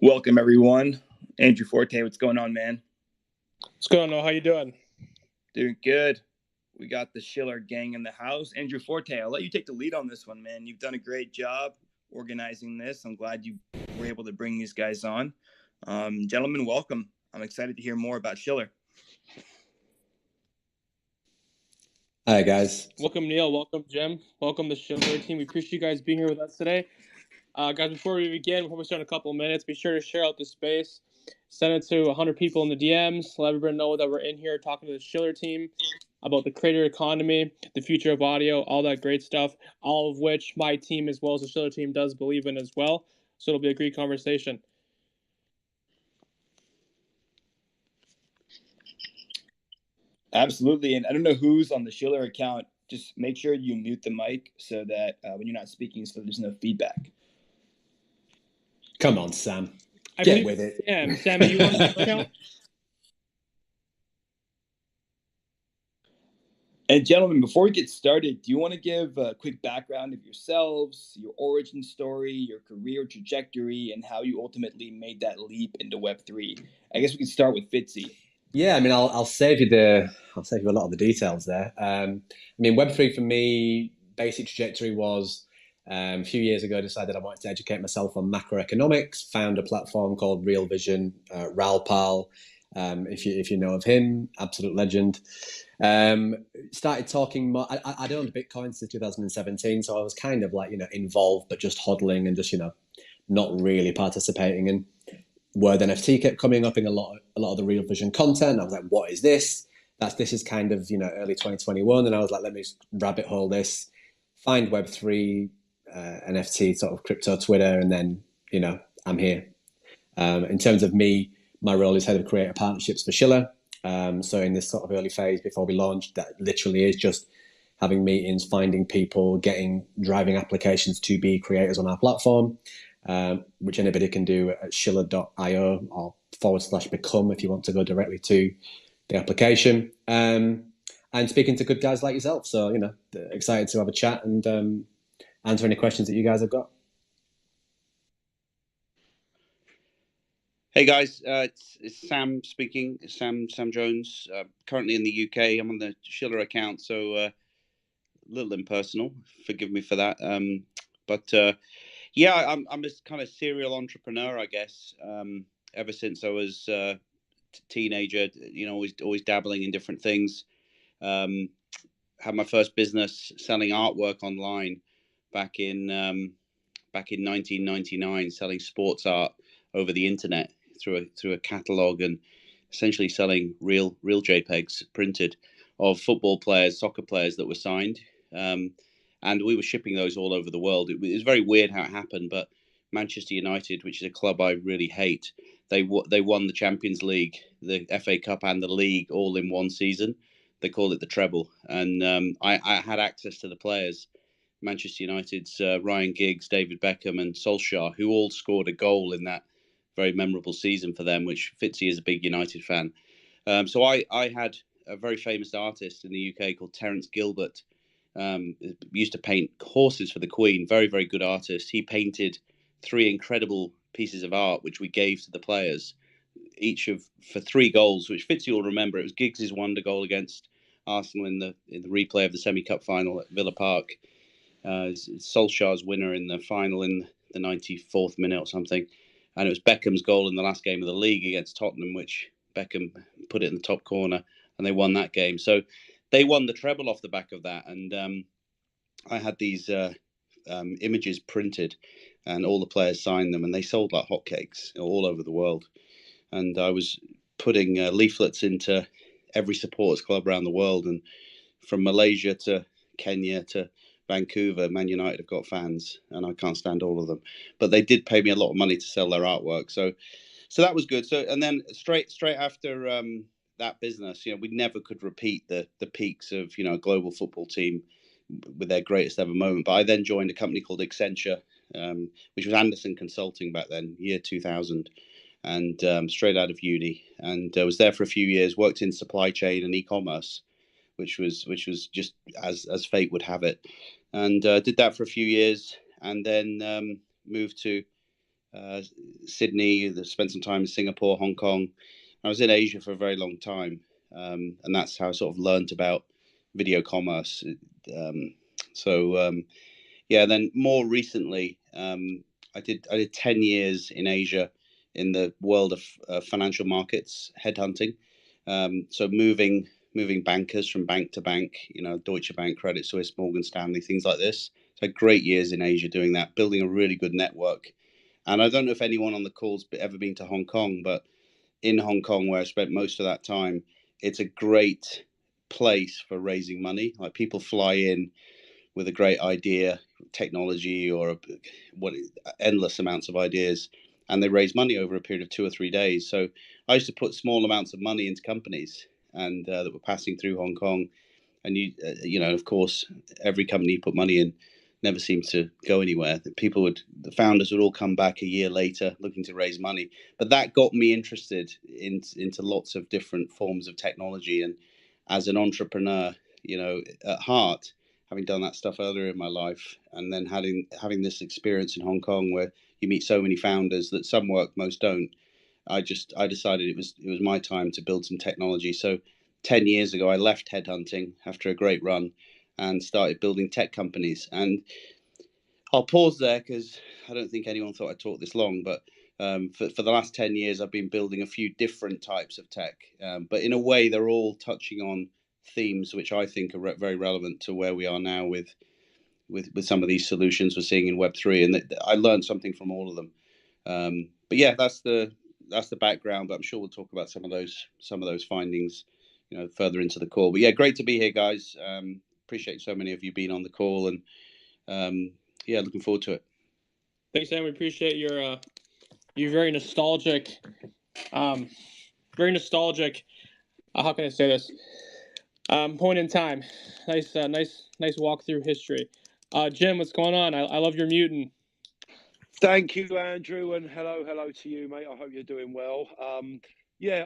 Welcome, everyone. Andrew Forte, what's going on, man? What's going on? How you doing? Doing good. We got the Schiller gang in the house. Andrew Forte, I'll let you take the lead on this one, man. You've done a great job organizing this. I'm glad you were able to bring these guys on. Gentlemen, welcome. I'm excited to hear more about Schiller. Hi, guys. Welcome, Neil. Welcome, Jim. Welcome, the Schiller team. We appreciate you guys being here with us today. Guys, before we begin, before we start in a couple of minutes, be sure to share out the space. Send it to 100 people in the DMs. Let everybody know that we're in here talking to the Schiller team about the creator economy, the future of audio, all that great stuff, all of which my team as well as the Schiller team does believe in as well. So it'll be a great conversation. Absolutely. And I don't know who's on the Schiller account. Just make sure you mute the mic so that when you're not speaking, so there's no feedback. Come on, Sam. Get with it. Sam, are you on the account? And gentlemen, before we get started, do you want to give a quick background of yourselves, your origin story, your career trajectory, and how you ultimately made that leap into Web3? I guess we could start with Fitzy. Yeah, I mean, I'll save you a lot of the details there. I mean, Web3 for me, basic trajectory was a few years ago, I decided I wanted to educate myself on macroeconomics, found a platform called Real Vision, Ralpal, if you know of him, absolute legend. Started talking more. I'd owned Bitcoin since 2017, so I was kind of like, involved, but just hodling and just, not really participating. And Word NFT kept coming up in a lot of the Real Vision content. I was like, what is this? This is kind of, early 2021. And I was like, let me rabbit hole this, find Web3, NFT, sort of crypto Twitter, and then, I'm here. In terms of me, my role is head of creator partnerships for Schiller. So in this sort of early phase before we launched, that literally is just having meetings, finding people, driving applications to be creators on our platform, which anybody can do at schiller.io or /become if you want to go directly to the application. And speaking to good guys like yourself. So, excited to have a chat and answer any questions that you guys have got. Hey guys, it's Sam speaking. Sam Jones. Currently in the UK. I'm on the Schiller account, so a little impersonal. Forgive me for that. Yeah, I'm a kind of serial entrepreneur, I guess. Ever since I was a teenager, always dabbling in different things. Had my first business selling artwork online back in 1999, selling sports art over the internet through a catalog and essentially selling real JPEGs printed of football players, soccer players that were signed. And we were shipping those all over the world. It was very weird how it happened, but Manchester United, which is a club I really hate, they won the Champions League, the FA Cup, and the league all in one season. They called it the treble, and I had access to the players. Manchester United's Ryan Giggs, David Beckham, and Solskjaer, who all scored a goal in that very memorable season for them, which Fitzy is a big United fan. So I had a very famous artist in the UK called Terence Gilbert. Used to paint horses for the Queen. Very, very good artist. He painted 3 incredible pieces of art, which we gave to the players, for 3 goals, which Fitzy will remember. It was Giggs' wonder goal against Arsenal in the replay of the semi-cup final at Villa Park. Solskjaer's winner in the final in the 94th minute or something, and it was Beckham's goal in the last game of the league against Tottenham, which Beckham put it in the top corner, and they won that game. So they won the treble off the back of that, and I had these images printed, and all the players signed them, and they sold like hotcakes all over the world. And I was putting leaflets into every supporters club around the world, and from Malaysia to Kenya to Vancouver, Man United have got fans, and I can't stand all of them. But they did pay me a lot of money to sell their artwork, so that was good. So, and then straight after that business, we never could repeat the peaks of a global football team with their greatest ever moment. But I then joined a company called Accenture, which was Anderson Consulting back then, year 2000, and straight out of uni, and I was there for a few years. Worked in supply chain and e-commerce, which was just as fate would have it, and did that for a few years, and then moved to Sydney, spent some time in Singapore, Hong Kong. I was in Asia for a very long time, and that's how I sort of learned about video commerce. Yeah, then more recently, I did 10 years in Asia in the world of financial markets headhunting. So moving bankers from bank to bank, Deutsche Bank, Credit Suisse, Morgan Stanley, things like this. So great years in Asia doing that, building a really good network. And I don't know if anyone on the call's ever been to Hong Kong, but in Hong Kong, where I spent most of that time, it's a great place for raising money. Like, people fly in with a great idea, technology, or endless amounts of ideas, and they raise money over a period of 2 or 3 days. So I used to put small amounts of money into companies and that were passing through Hong Kong. And of course, every company you put money in never seemed to go anywhere. The founders would all come back a year later looking to raise money. But that got me interested into lots of different forms of technology. And as an entrepreneur, at heart, having done that stuff earlier in my life, and then having this experience in Hong Kong where you meet so many founders that some work, most don't, I decided it was my time to build some technology. So 10 years ago, I left headhunting after a great run and started building tech companies. And I'll pause there because I don't think anyone thought I'd talk this long, but for the last 10 years, I've been building a few different types of tech. But in a way, they're all touching on themes which I think are very relevant to where we are now with some of these solutions we're seeing in Web3. And I learned something from all of them. But yeah, that's the background. But I'm sure we'll talk about some of those findings, further into the call. But yeah, great to be here, guys. Appreciate so many of you being on the call, and yeah, looking forward to it. Thanks, Sam. We appreciate your very nostalgic, how can I say this? Point in time. Nice walk through history. Jim, what's going on? I love your mutant. Thank you, Andrew, and hello to you, mate. I hope you're doing well. Yeah,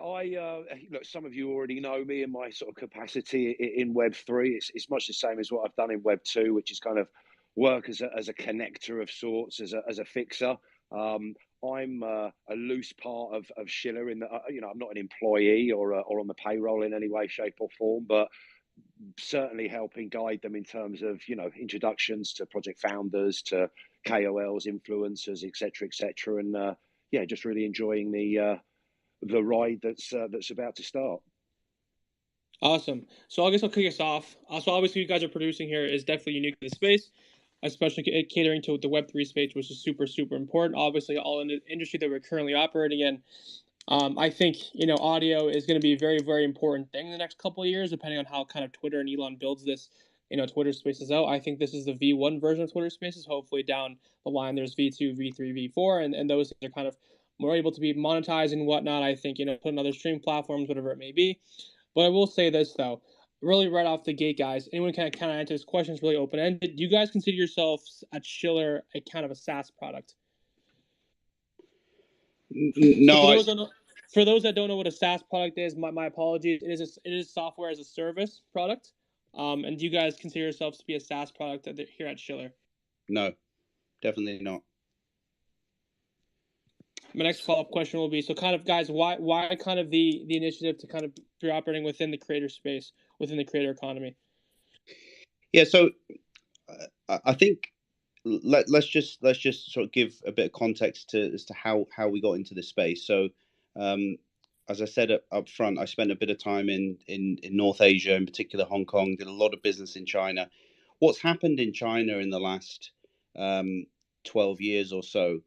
look, some of you already know me in my sort of capacity in Web3. It's much the same as what I've done in Web2, which is kind of work as a connector of sorts, as a fixer. I'm a loose part of Schiller in that, I'm not an employee or on the payroll in any way, shape, or form, but certainly helping guide them in terms of introductions to project founders, to KOLs, influencers, etc., and yeah, just really enjoying the ride that's about to start. Awesome. So I guess I'll kick us off. So obviously, you guys are producing here is definitely unique to the space, especially catering to the Web3 space, which is super important. Obviously, all in the industry that we're currently operating in. I think audio is going to be a very important thing in the next couple of years, depending on how kind of Twitter and Elon builds this, Twitter Spaces out. I think this is the V1 version of Twitter Spaces. Hopefully down the line there's V2, V3, V4, and those are kind of more able to be monetized and whatnot. I think put on other stream platforms, whatever it may be. But I will say this though, really right off the gate, guys. Anyone can kind of answer this question. It's really open ended. Do you guys consider yourselves at Schiller a kind of a SaaS product? No. So for those that don't know what a SaaS product is, my apologies. It is software as a service product. And do you guys consider yourselves to be a SaaS product here at Schiller? No, definitely not. My next follow-up question will be, so kind of, guys, why kind of the initiative to kind of be operating within the creator space, within the creator economy? Yeah, so I think let's just sort of give a bit of context as to how we got into this space. So as I said up front, I spent a bit of time in North Asia, in particular Hong Kong, did a lot of business in China. What's happened in China in the last 12 years or so,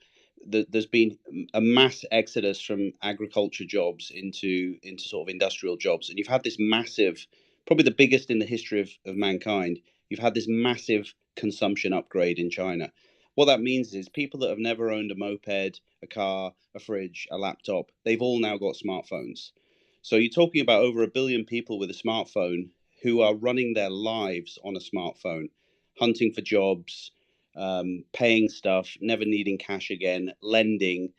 there's been a mass exodus from agriculture jobs into sort of industrial jobs. And you've had this massive, probably the biggest in the history of mankind, you've had this massive consumption upgrade in China. What that means is people that have never owned a moped, a car, a fridge, a laptop, they've all now got smartphones. So you're talking about over 1 billion people with a smartphone who are running their lives on a smartphone, hunting for jobs, paying stuff, never needing cash again, lending,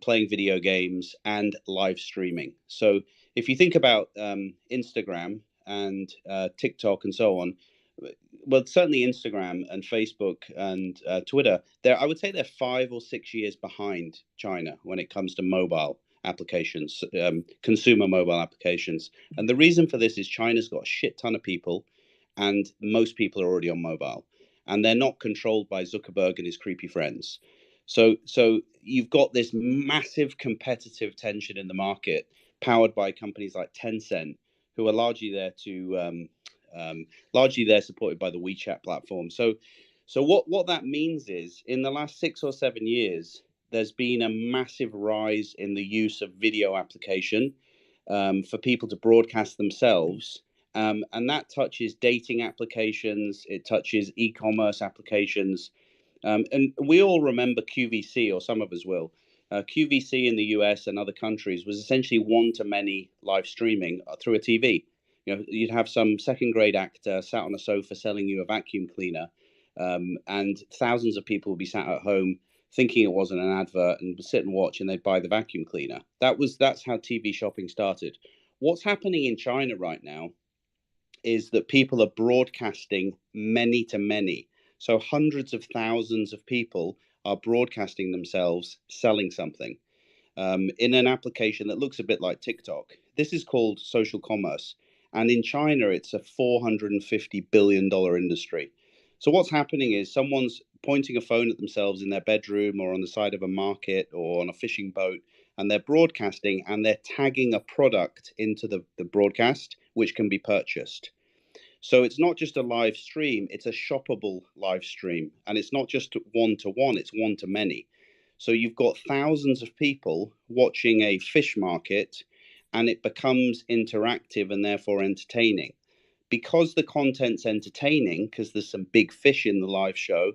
playing video games, and live streaming. So if you think about Instagram and TikTok and so on, well, certainly Instagram and Facebook and Twitter, I would say they're 5 or 6 years behind China when it comes to mobile applications, consumer mobile applications. And the reason for this is China's got a shit ton of people, and most people are already on mobile, and they're not controlled by Zuckerberg and his creepy friends. So you've got this massive competitive tension in the market, powered by companies like Tencent, who are largely there to largely they're supported by the WeChat platform. So what that means is, in the last 6 or 7 years, there's been a massive rise in the use of video application for people to broadcast themselves. And that touches dating applications, it touches e-commerce applications. And we all remember QVC, or some of us will. QVC in the US and other countries was essentially one-to-many live streaming through a TV. You know, you'd have some second-grade actor sat on a sofa selling you a vacuum cleaner, and thousands of people would be sat at home thinking it wasn't an advert and sit and watch, and they'd buy the vacuum cleaner. That's how TV shopping started. What's happening in China right now is that people are broadcasting many to many. So hundreds of thousands of people are broadcasting themselves selling something in an application that looks a bit like TikTok. This is called social commerce. And in China, it's a $450 billion industry. So what's happening is someone's pointing a phone at themselves in their bedroom or on the side of a market or on a fishing boat, and they're broadcasting, and they're tagging a product into the broadcast, which can be purchased. So it's not just a live stream, it's a shoppable live stream. And it's not just one-to-one, it's one-to-many. So you've got thousands of people watching a fish market, and it becomes interactive and therefore entertaining. Because the content's entertaining, because there's some big fish in the live show,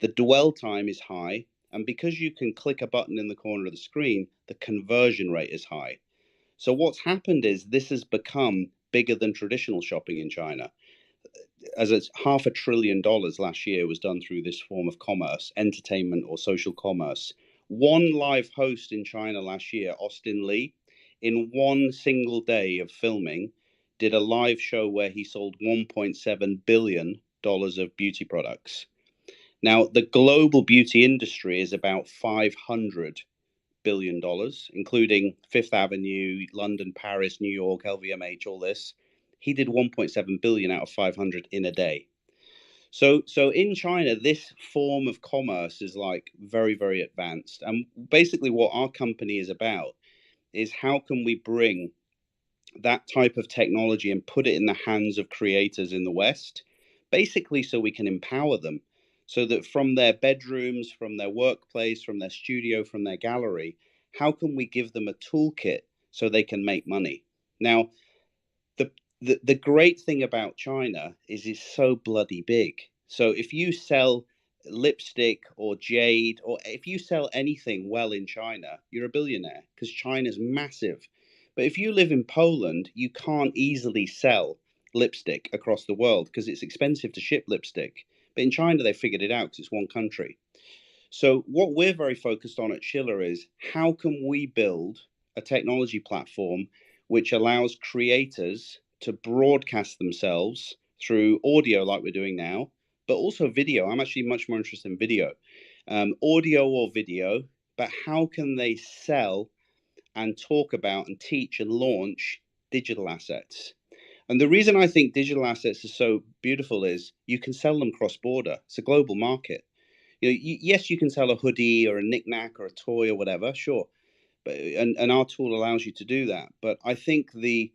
the dwell time is high. And because you can click a button in the corner of the screen, the conversion rate is high. So what's happened is this has become bigger than traditional shopping in China. As it's $500 billion last year was done through this form of commerce, entertainment or social commerce. One live host in China last year, Austin Lee, in one single day of filming, did a live show where he sold $1.7 billion of beauty products. Now, the global beauty industry is about $500 billion, including Fifth Avenue, London, Paris, New York, LVMH, all this. He did 1.7 billion out of 500 in a day. So in China, this form of commerce is like very, very advanced. And basically what our company is about is how can we bring that type of technology and put it in the hands of creators in the West, basically so we can empower them, so that from their bedrooms, from their workplace, from their studio, from their gallery, how can we give them a toolkit so they can make money? Now, the great thing about China is it's so bloody big. So if you sell lipstick or jade, or if you sell anything well in China, you're a billionaire, because China's massive. But if you live in Poland, you can't easily sell lipstick across the world because it's expensive to ship lipstick. But in China, they figured it out because it's one country. So what we're very focused on at Schiller is how can we build a technology platform which allows creators to broadcast themselves through audio like we're doing now, but also video. I'm actually much more interested in video, audio or video, but how can they sell and talk about and teach and launch digital assets? And the reason I think digital assets are so beautiful is you can sell them cross-border. It's a global market. You know, yes, you can sell a hoodie or a knickknack or a toy or whatever, sure. But and our tool allows you to do that. But I think the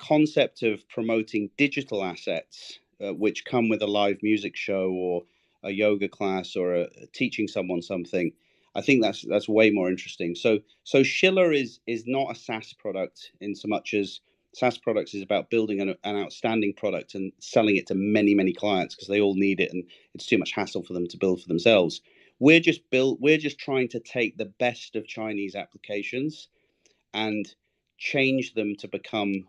concept of promoting digital assets, which come with a live music show or a yoga class or teaching someone something, I think that's way more interesting. So Schiller is not a SaaS product in so much as SaaS products is about building an outstanding product and selling it to many, many clients because they all need it and it's too much hassle for them to build for themselves. We're just trying to take the best of Chinese applications and change them to become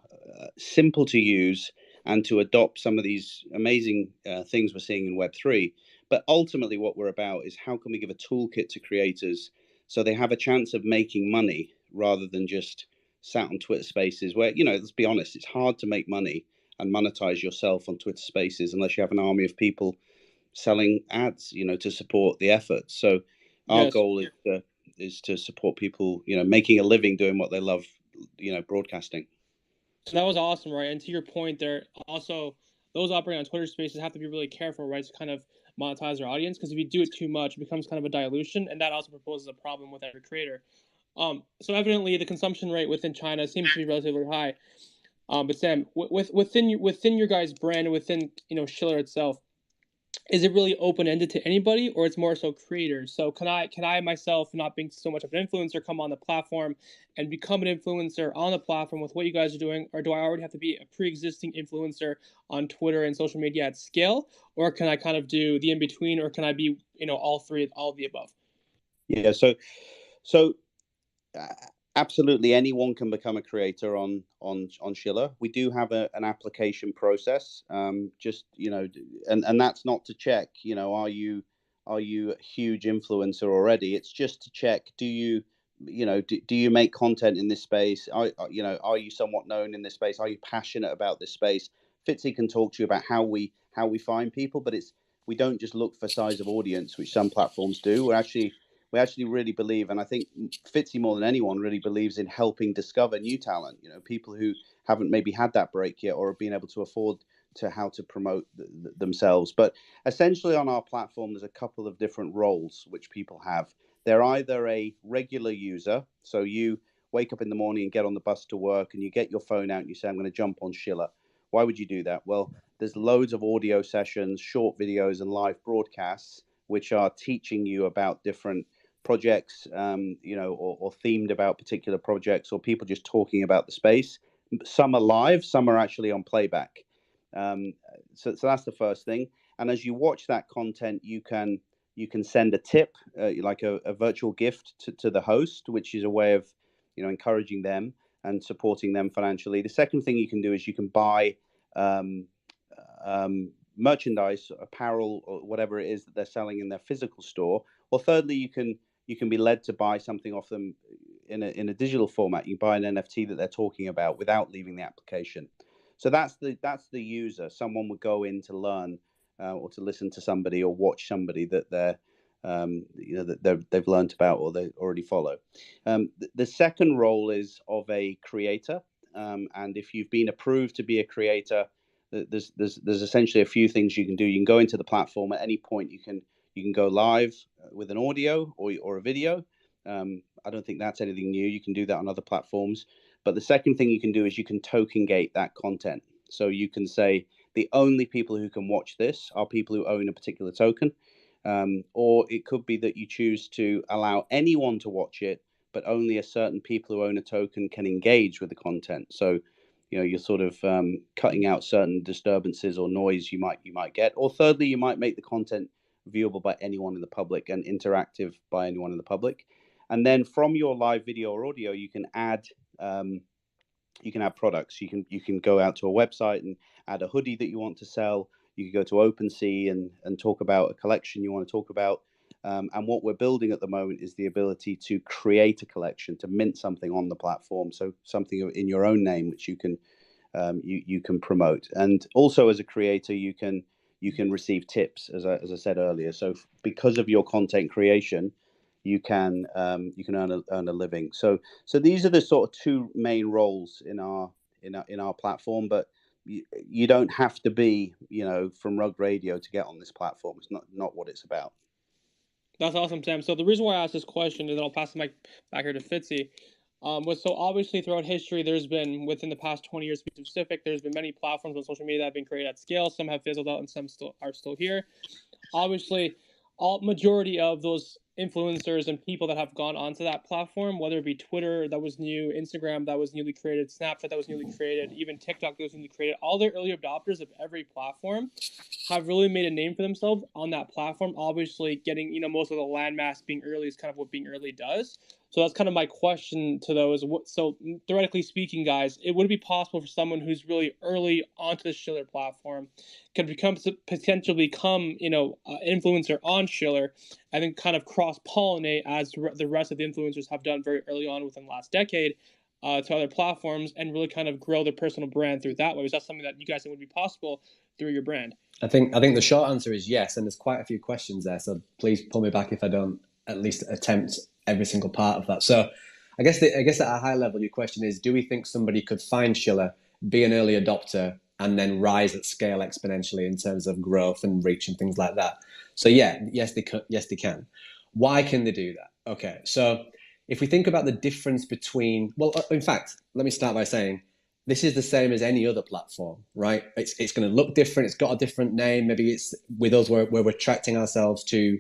simple to use and to adopt some of these amazing things we're seeing in Web3. But ultimately what we're about is how can we give a toolkit to creators so they have a chance of making money rather than just sat on Twitter Spaces where, you know, let's be honest, it's hard to make money and monetize yourself on Twitter Spaces unless you have an army of people selling ads, to support the effort. So our goal is to support people, making a living doing what they love, broadcasting. So that was awesome, right? And to your point there, also those operating on Twitter Spaces have to be really careful, right, to kind of monetize their audience, because if you do it too much, it becomes kind of a dilution, and that also proposes a problem with every creator. So evidently the consumption rate within China seems to be relatively high. But Sam, within your guys' brand, within Schiller itself, is it really open-ended to anybody, or it's more so creators? So can I myself, not being so much of an influencer, come on the platform and become an influencer on the platform with what you guys are doing, or do I already have to be a pre-existing influencer on Twitter and social media at scale, or can I kind of do the in-between, or can I be all three, all of the above? Yeah, so absolutely anyone can become a creator on Schiller. We do have an application process, just and that's not to check are you a huge influencer already. It's just to check, do you make content in this space? Are you somewhat known in this space? Are you passionate about this space? Fitzy can talk to you about how we find people, but we don't just look for size of audience, which some platforms do. We actually really believe, and I think Fitzy more than anyone really believes in helping discover new talent, people who haven't maybe had that break yet or have been able to afford to how to promote themselves. But essentially on our platform, there's a couple of different roles which people have. They're either a regular user, so you wake up in the morning and get on the bus to work and you get your phone out and you say, I'm going to jump on Schiller. Why would you do that? Well, there's loads of audio sessions, short videos and live broadcasts which are teaching you about different projects, or themed about particular projects, or people just talking about the space. Some are live, some are actually on playback. So that's the first thing. And as you watch that content, you can send a tip, like a virtual gift to the host, which is a way of encouraging them and supporting them financially. The second thing you can do is you can buy merchandise, apparel, or whatever it is that they're selling in their physical store. Or thirdly, you can be led to buy something off them in a digital format. You buy an NFT that they're talking about without leaving the application. So that's the user. Someone would go in to learn or to listen to somebody or watch somebody that they've learned about or they already follow. The second role is of a creator, and if you've been approved to be a creator, there's essentially a few things you can do. You can go into the platform at any point. You can go live with an audio or a video. I don't think that's anything new. You can do that on other platforms. But the second thing you can do is you can token gate that content. So you can say the only people who can watch this are people who own a particular token. Or it could be that you choose to allow anyone to watch it, but only a certain people who own a token can engage with the content. So you're sort of cutting out certain disturbances or noise you might get. Or thirdly, you might make the content viewable by anyone in the public and interactive by anyone in the public. And then from your live video or audio, you can add products. You can go out to a website and add a hoodie that you want to sell. You can go to OpenSea and talk about a collection you want to talk about. And what we're building at the moment is the ability to create a collection, to mint something on the platform, so something in your own name which you can promote. And also as a creator, you can receive tips, as I said earlier. So because of your content creation, you can earn a living. So these are the sort of two main roles in our platform. But you don't have to be from Rug Radio to get on this platform. It's not what it's about. That's awesome, Sam. So the reason why I asked this question, and then I'll pass the mic back here to Fitzy, was so obviously throughout history, there's been, within the past 20 years to be specific, there's been many platforms on social media that have been created at scale. Some have fizzled out and some are still here. Obviously, majority of those influencers and people that have gone onto that platform, whether it be Twitter that was new, Instagram that was newly created, Snapchat that was newly created, even TikTok that was newly created, all the early adopters of every platform have really made a name for themselves on that platform. Obviously, getting most of the landmass being early is kind of what being early does. So that's kind of my question to those. So theoretically speaking, guys, would it be possible for someone who's really early onto the Schiller platform can potentially become an influencer on Schiller, and then kind of cross-pollinate as the rest of the influencers have done very early on within the last decade, to other platforms and really kind of grow their personal brand through that way? Is that something that you guys think would be possible through your brand? I think the short answer is yes, and there's quite a few questions there. So please pull me back if I don't at least attempt every single part of that. So I guess at a high level, your question is: do we think somebody could find Schiller, be an early adopter, and then rise at scale exponentially in terms of growth and reach and things like that? So yes, they can. Why can they do that? Okay, so if we think about the difference between, well, in fact, let me start by saying, this is the same as any other platform, right? It's going to look different. It's got a different name. Maybe it's with us where we're attracting ourselves to,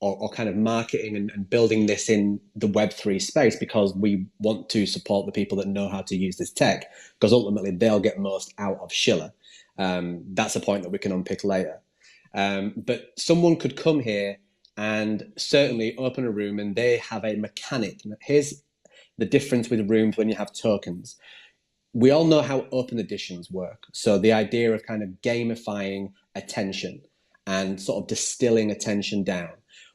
or kind of marketing and building this in the Web3 space because we want to support the people that know how to use this tech, because ultimately they'll get most out of Schiller. That's a point that we can unpick later. But someone could come here and certainly open a room and they have a mechanic. Here's the difference with rooms when you have tokens. We all know how open editions work. So the idea of kind of gamifying attention and sort of distilling attention down.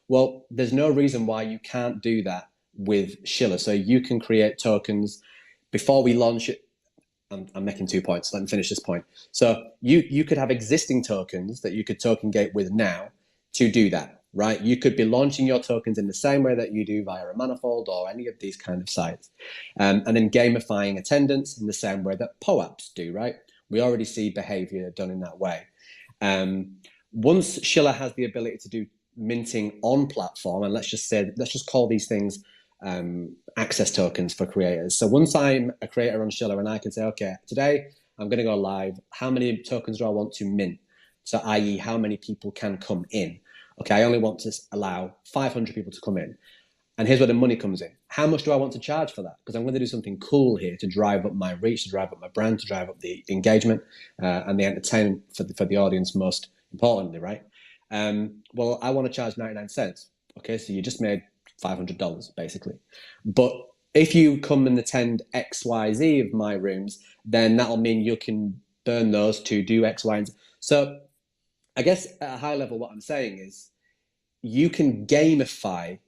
Well, there's no reason why you can't do that with Schiller. So you can create tokens before we launch it. I'm making 2 points. Let me finish this point. So you could have existing tokens that you could token gate with now to do that, right? You could be launching your tokens in the same way that you do via a manifold or any of these kind of sites. And then gamifying attendance in the same way that POAPs do, right? We already see behavior done in that way. Once Schiller has the ability to do minting on platform, and let's just call these things access tokens for creators. So once I'm a creator on Schiller and I can say, okay, today I'm going to go live. How many tokens do I want to mint? So i.e. how many people can come in? Okay, I only want to allow 500 people to come in. And here's where the money comes in. How much do I want to charge for that? Because I'm going to do something cool here to drive up my reach, to drive up my brand, to drive up the engagement and the entertainment for the audience, most importantly, right? Well, I want to charge 99 cents. Okay, so you just made $500 basically. But if you come and attend XYZ of my rooms, then that'll mean you can burn those to do X, Y, and Z. So I guess at a high level, what I'm saying is you can gamify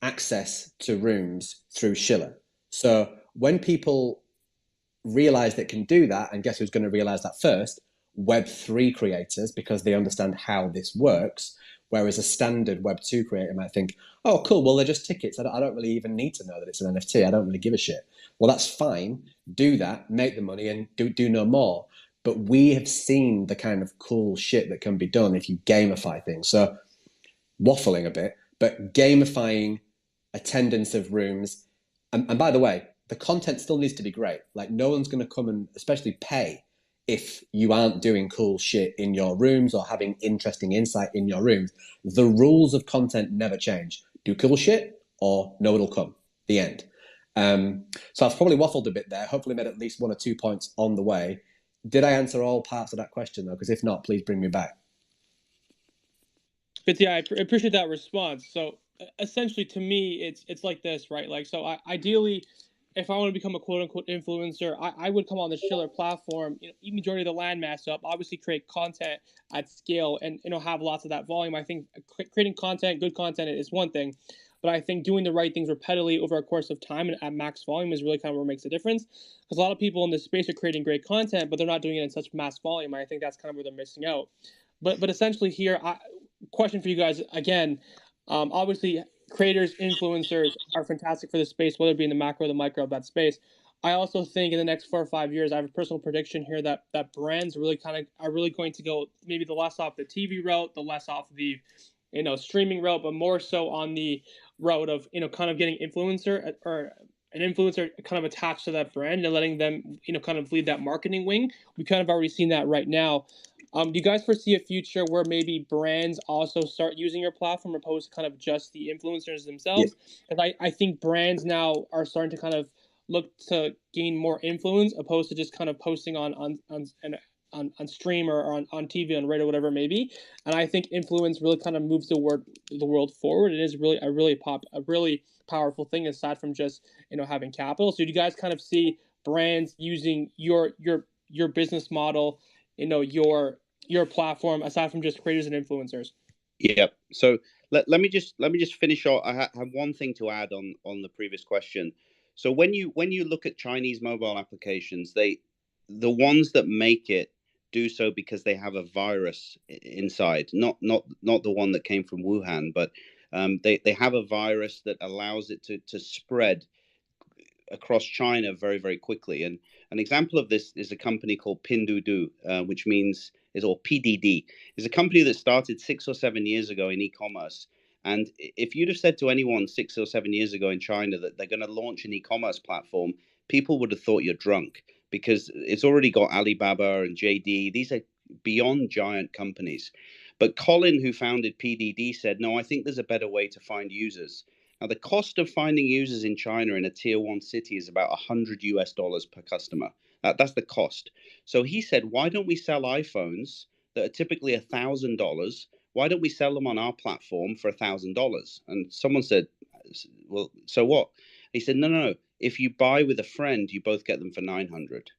access to rooms through Schiller. So when people realize they can do that, and guess who's going to realize that first? Web3 creators, because they understand how this works. Whereas a standard Web2 creator might think, oh, cool, well, they're just tickets. I don't really even need to know that it's an NFT. I don't really give a shit. Well, that's fine. Do that, make the money, and do no more. But we have seen the kind of cool shit that can be done if you gamify things. So waffling a bit, but gamifying attendance of rooms. And by the way, the content still needs to be great. Like no one's going to come and especially pay if you aren't doing cool shit in your rooms or having interesting insight in your rooms. The rules of content never change. Do cool shit or no one will come. The end. So I've probably waffled a bit there. Hopefully made at least 1 or 2 points on the way. Did I answer all parts of that question though? Because if not, please bring me back. But yeah, I appreciate that response. So essentially to me, it's like this, right? Like, so ideally, if I want to become a quote unquote influencer, I would come on the Schiller platform, majority of the landmass up, obviously create content at scale and, have lots of that volume. I think creating content, good content is one thing, but I think doing the right things repeatedly over a course of time and at max volume is really kind of what makes a difference. Because a lot of people in this space are creating great content, but they're not doing it in such mass volume. I think that's kind of where they're missing out. But essentially here, question for you guys again, obviously creators, influencers are fantastic for the space, whether it be in the macro or the micro of that space. I also think in the next 4 or 5 years, I have a personal prediction here that brands really are really going to go maybe the less off the TV route, the less off the streaming route, but more so on the route of kind of getting influencer or an influencer kind of attached to that brand and letting them kind of lead that marketing wing. We kind of already seen that right now. Do you guys foresee a future where maybe brands also start using your platform opposed to kind of just the influencers themselves? Because I think brands now are starting to kind of look to gain more influence opposed to just kind of posting on stream or on TV, on radio, whatever it may be. And I think influence really kind of moves the world forward. It is really a really powerful thing aside from just having capital. So do you guys kind of see brands using your business model, your platform aside from just creators and influencers? Yeah. So let me just finish off. I have one thing to add on the previous question. So when you look at Chinese mobile applications, the ones that make it do so because they have a virus inside, not the one that came from Wuhan, but they have a virus that allows it to spread across China very, very quickly. And an example of this is a company called Pinduoduo, which means or PDD, is a company that started 6 or 7 years ago in e-commerce. And if you'd have said to anyone 6 or 7 years ago in China that they're going to launch an e-commerce platform, people would have thought you're drunk, because it's already got Alibaba and JD. These are beyond giant companies. But Colin, who founded PDD, said, no, I think there's a better way to find users. Now, the cost of finding users in China in a tier 1 city is about $100 per customer. That's the cost. So he said, why don't we sell iPhones that are typically $1,000? Why don't we sell them on our platform for $1,000? And someone said, well, so what? He said, no. If you buy with a friend, you both get them for 900.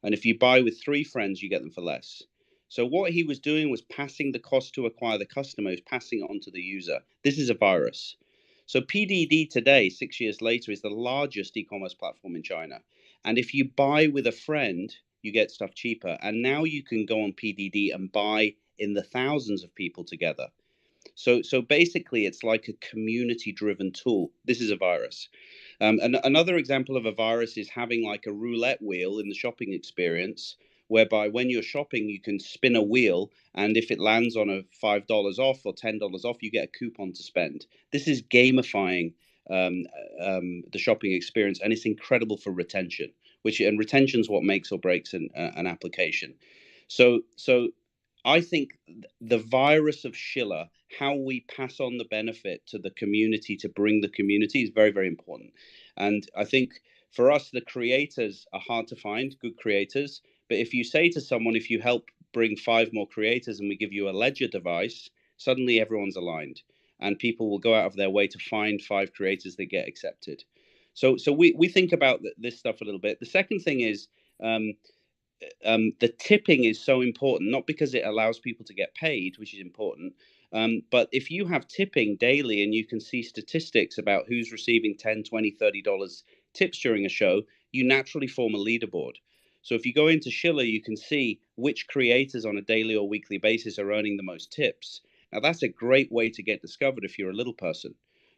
And if you buy with 3 friends, you get them for less. So what he was doing was passing the cost to acquire the customer, he was passing it on to the user. This is a virus. So PDD today, 6 years later, is the largest e-commerce platform in China. And if you buy with a friend, you get stuff cheaper. And now you can go on PDD and buy in the thousands of people together. So basically, it's like a community-driven tool. This is a virus. And another example of a virus is having like a roulette wheel in the shopping experience, whereby when you're shopping, you can spin a wheel, and if it lands on a $5 off or $10 off, you get a coupon to spend. This is gamifying the shopping experience, and it's incredible for retention. And retention is what makes or breaks an application. So I think the virus of Schiller, how we pass on the benefit to the community to bring the community, is very, very important. And I think for us, the creators are hard to find, good creators. But if you say to someone, if you help bring 5 more creators and we give you a ledger device, suddenly everyone's aligned, and people will go out of their way to find 5 creators that get accepted. So we think about this stuff a little bit. The second thing is the tipping is so important, not because it allows people to get paid, which is important, but if you have tipping daily and you can see statistics about who's receiving $10, $20, $30 tips during a show, you naturally form a leaderboard. So if you go into Schiller, you can see which creators on a daily or weekly basis are earning the most tips. Now, that's a great way to get discovered if you're a little person,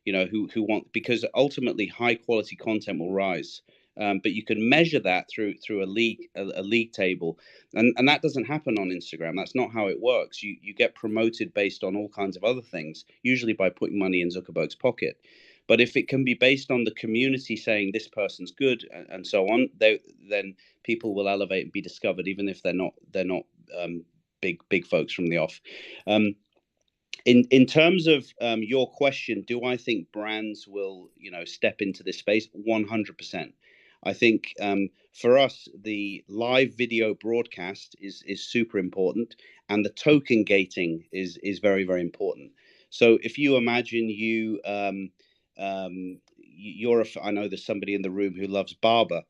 who want, because ultimately high quality content will rise. But you can measure that through a league table, and that doesn't happen on Instagram. That's not how it works. You get promoted based on all kinds of other things, usually by putting money in Zuckerberg's pocket. But if it can be based on the community saying this person's good and so on, then people will elevate and be discovered, even if they're not big folks from the off. In terms of your question, do I think brands will step into this space? 100%. I think for us, the live video broadcast is super important, and the token gating is very, very important. So if you imagine I know there's somebody in the room who loves Barber,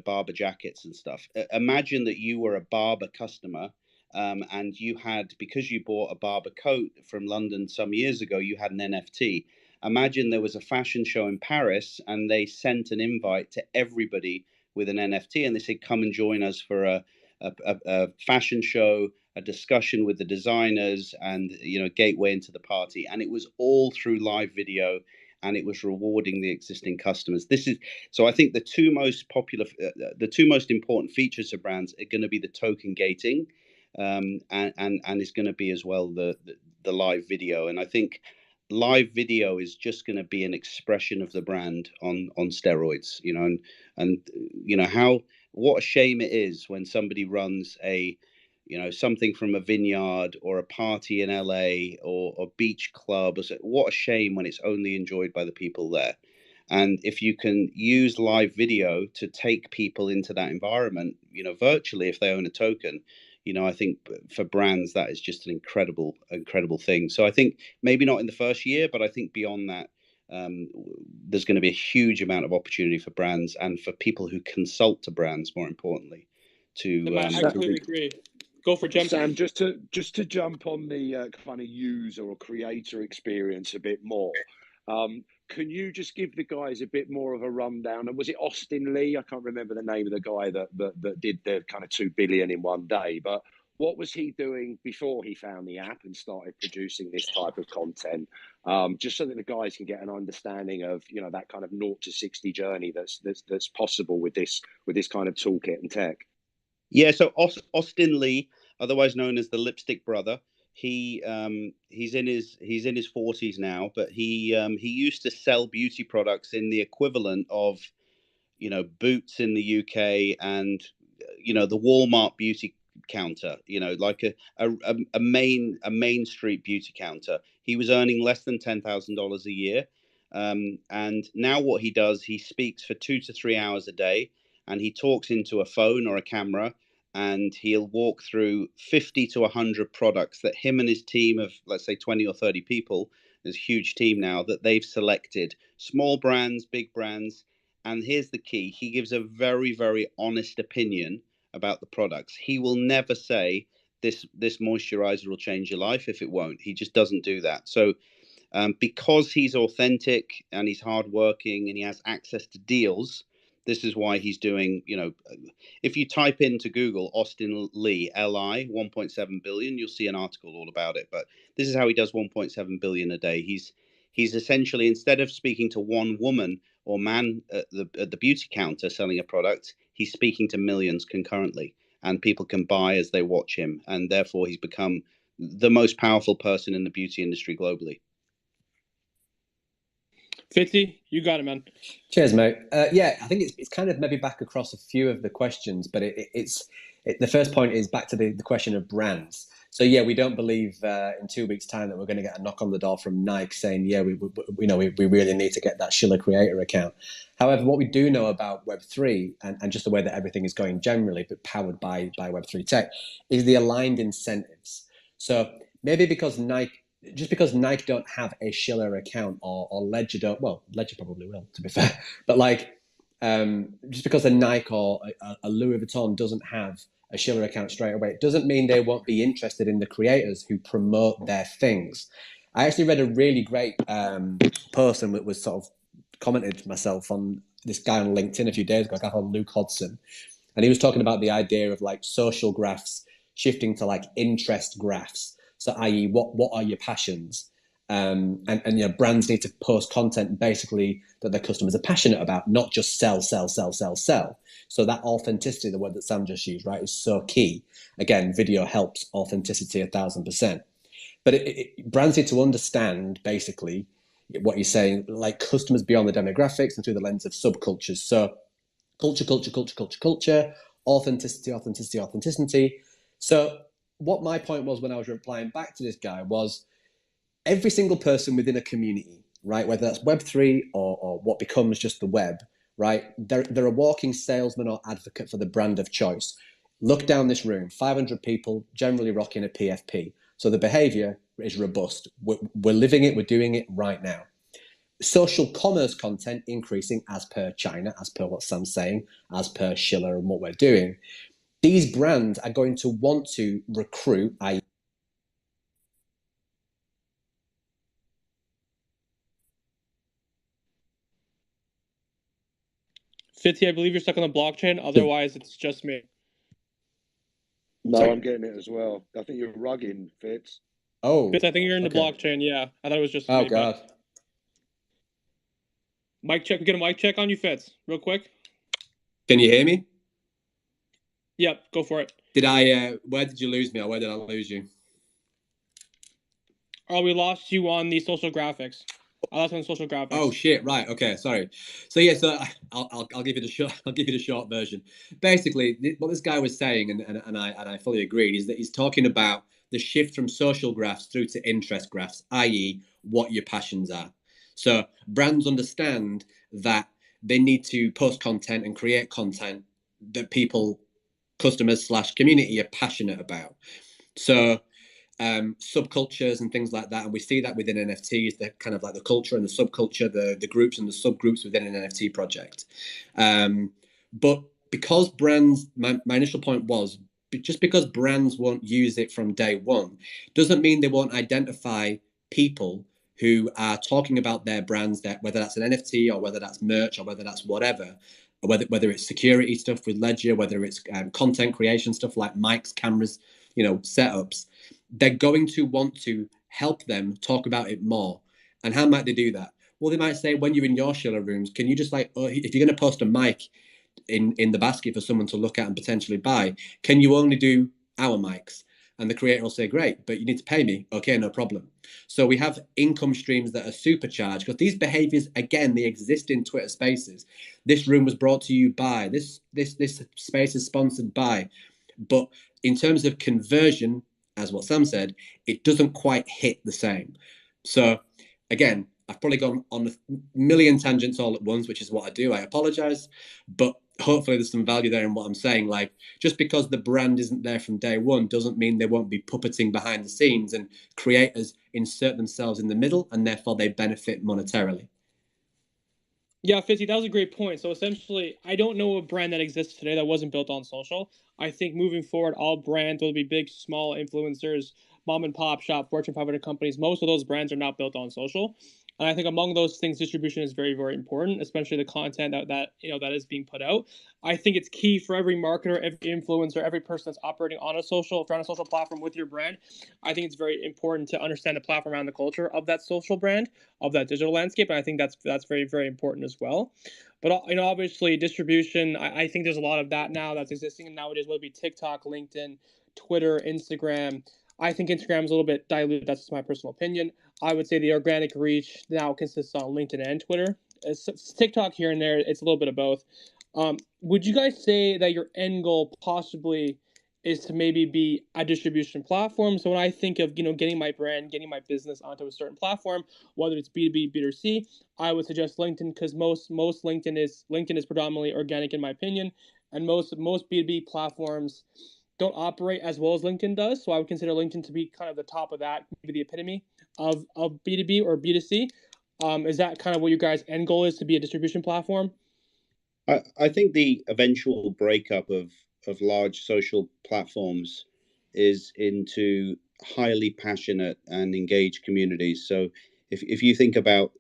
Barber jackets and stuff. Imagine that you were a Barber customer, and you had, because you bought a Barber coat from London some years ago, you had an NFT. Imagine there was a fashion show in Paris and they sent an invite to everybody with an NFT, and they said, come and join us for a fashion show, a discussion with the designers, and gateway into the party. And it was all through live video, and it was rewarding the existing customers. So I think the two most important features of brands are going to be the token gating, and is going to be as well the live video. And I think live video is just going to be an expression of the brand on steroids, what a shame it is when somebody runs something from a vineyard or a party in LA or a beach club. What a shame when it's only enjoyed by the people there. And if you can use live video to take people into that environment, virtually, if they own a token, I think for brands, that is just an incredible thing. So I think maybe not in the first year, but I think beyond that, there's going to be a huge amount of opportunity for brands and for people who consult to brands, more importantly. I completely agree. Go for Jem. Sam, just to jump on the kind of user or creator experience a bit more. Can you just give the guys a bit more of a rundown? And was it Austin Lee? I can't remember the name of the guy that did the kind of 2 billion in one day, but what was he doing before he found the app and started producing this type of content? Just so that the guys can get an understanding of, you know, that kind of 0 to 60 journey that's possible with this kind of toolkit and tech. Yeah, so Austin Lee, otherwise known as the Lipstick Brother, he's in his 40s now, but he used to sell beauty products in the equivalent of, you know, Boots in the UK and, you know, the Walmart beauty counter, you know, like a main street beauty counter. He was earning less than $10,000 a year, and now what he does, he speaks for 2 to 3 hours a day, and he talks into a phone or a camera, and he'll walk through 50 to 100 products that him and his team of, let's say, 20 or 30 people, there's a huge team now, that they've selected, small brands, big brands. And here's the key: he gives a very, very honest opinion about the products. He will never say this moisturizer will change your life if it won't. He just doesn't do that. So because he's authentic and he's hardworking and he has access to deals, this is why he's doing, you know, if you type into Google Austin Lee, LI, 1.7 billion, you'll see an article all about it. But this is how he does 1.7 billion a day. He's essentially, instead of speaking to one woman or man at the beauty counter selling a product, he's speaking to millions concurrently, and people can buy as they watch him. And therefore, he's become the most powerful person in the beauty industry globally. 50, you got it, man. Cheers, mate. Yeah, I think it's kind of maybe back across a few of the questions, but it's the first point is back to the question of brands. So yeah, we don't believe in 2 weeks' time that we're going to get a knock on the door from Nike saying, yeah, we really need to get that Schiller creator account. However, what we do know about Web3 and just the way that everything is going generally, but powered by Web3 tech, is the aligned incentives. So maybe because Nike don't have a Schiller account or Ledger don't, well, Ledger probably will, to be fair, but like just because a Nike or a Louis Vuitton doesn't have a Schiller account straight away, it doesn't mean they won't be interested in the creators who promote their things. I actually read a really great post and was sort of commented myself on this guy on LinkedIn a few days ago, a guy called Luke Hodson, and he was talking about the idea of like social graphs shifting to like interest graphs. So, i.e., what are your passions? And you know, brands need to post content basically that their customers are passionate about, not just sell. So that authenticity, the word that Sam just used, right, is so key. Again, video helps authenticity 1,000%. But brands need to understand basically what you're saying, like customers beyond the demographics and through the lens of subcultures. So culture, authenticity. So what my point was when I was replying back to this guy was every single person within a community, right, whether that's Web3 or what becomes just the web, right, they're a walking salesman or advocate for the brand of choice. Look down this room, 500 people generally rocking a PFP. So the behavior is robust. We're living it, we're doing it right now. Social commerce content increasing as per China, as per what Sam's saying, as per Schiller and what we're doing. These brands are going to want to recruit, i.e. Fitzy, I believe you're stuck on the blockchain. Otherwise, it's just me. No, Sorry. I'm getting it as well. I think you're rugging, Fitz. Oh, Fitz, I think you're in the okay. blockchain. Yeah, I thought it was just me. Oh God. Mic check. We get a mic check on you, Fitz, real quick. Can you hear me? Yep, go for it. Did I? Where did you lose me, or where did I lose you? Oh, we lost you on the social graphics. I lost on the social graphics. Oh shit! Right. Okay. Sorry. So yeah. So I'll give you the short. I'll give you the short version. Basically, what this guy was saying, and I fully agreed, is that he's talking about the shift from social graphs through to interest graphs, i.e., what your passions are. So brands understand that they need to post content and create content that people, customers / community are passionate about. So subcultures and things like that, and we see that within NFTs, the kind of like the culture and the subculture, the groups and the subgroups within an NFT project. But because brands, my initial point was, just because brands won't use it from day one doesn't mean they won't identify people who are talking about their brands, that whether that's an NFT or whether that's merch or whether that's whatever, or whether it's security stuff with Ledger, whether it's content creation stuff like mics, cameras, setups, they're going to want to help them talk about it more. And how might they do that? Well, they might say, when you're in your Shiller rooms, can you just if you're going to post a mic in the basket for someone to look at and potentially buy, can you only do our mics? And the creator will say, great, but you need to pay me. Okay, no problem. So we have income streams that are supercharged, because these behaviors, again, they exist in Twitter Spaces. This room was brought to you by, this space is sponsored by. But in terms of conversion, as what Sam said, it doesn't quite hit the same. So again, I've probably gone on a million tangents all at once, which is what I do. I apologize, but hopefully there's some value there in what I'm saying. Like, just because the brand isn't there from day one doesn't mean they won't be puppeting behind the scenes, and creators insert themselves in the middle, and therefore they benefit monetarily. Yeah, Fitzy, that was a great point. So essentially, I don't know a brand that exists today that wasn't built on social. I think moving forward, all brands, whether it be big, small influencers, mom and pop shop, Fortune 500 companies, most of those brands are not built on social. And I think among those things, distribution is very, very important, especially the content that is being put out. I think it's key for every marketer, every influencer, every person that's operating on a social, if you're on a social platform with your brand. I think it's very important to understand the platform and the culture of that social brand, of that digital landscape. And I think that's very, very important as well. But obviously, distribution. I think there's a lot of that now that's existing nowadays, whether it be TikTok, LinkedIn, Twitter, Instagram. I think Instagram is a little bit diluted. That's just my personal opinion. I would say the organic reach now consists on LinkedIn and Twitter. It's TikTok here and there. It's a little bit of both. Would you guys say that your end goal possibly is to maybe be a distribution platform? So when I think of getting my brand, getting my business onto a certain platform, whether it's B2B, B2C, I would suggest LinkedIn, because most LinkedIn is predominantly organic in my opinion, and most B2B platforms don't operate as well as LinkedIn does. So I would consider LinkedIn to be kind of the top of that, maybe the epitome of B2B or B2C. Is that kind of what your guys' end goal is, to be a distribution platform? I think the eventual breakup of large social platforms is into highly passionate and engaged communities. So if you think about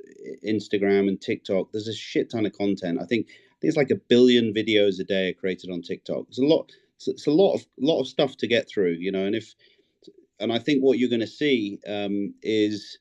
Instagram and TikTok, there's a shit ton of content. I think there's like 1 billion videos a day are created on TikTok. It's a lot. It's a lot of stuff to get through, and I think what you're going to see is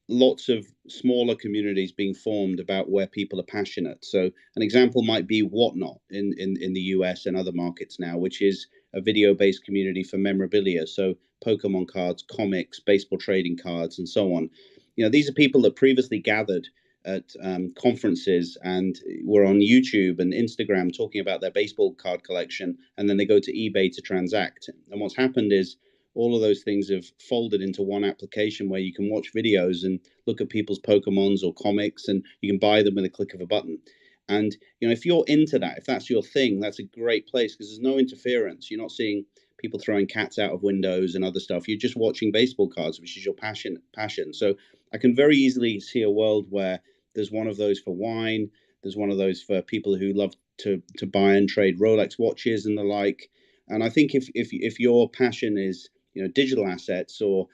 lots of smaller communities being formed about where people are passionate. So an example might be Whatnot in the US and other markets now, which is a video-based community for memorabilia. So Pokemon cards, comics, baseball trading cards, and so on. These are people that previously gathered at conferences and were on YouTube and Instagram talking about their baseball card collection, and then they go to eBay to transact. And what's happened is all of those things have folded into one application where you can watch videos and look at people's Pokemons or comics, and you can buy them with a click of a button. And if you're into that, if that's your thing, that's a great place, because there's no interference. You're not seeing people throwing cats out of windows and other stuff. You're just watching baseball cards, which is your passion. So I can very easily see a world where there's one of those for wine, there's one of those for people who love to buy and trade Rolex watches and the like. And I think if your passion is digital assets, or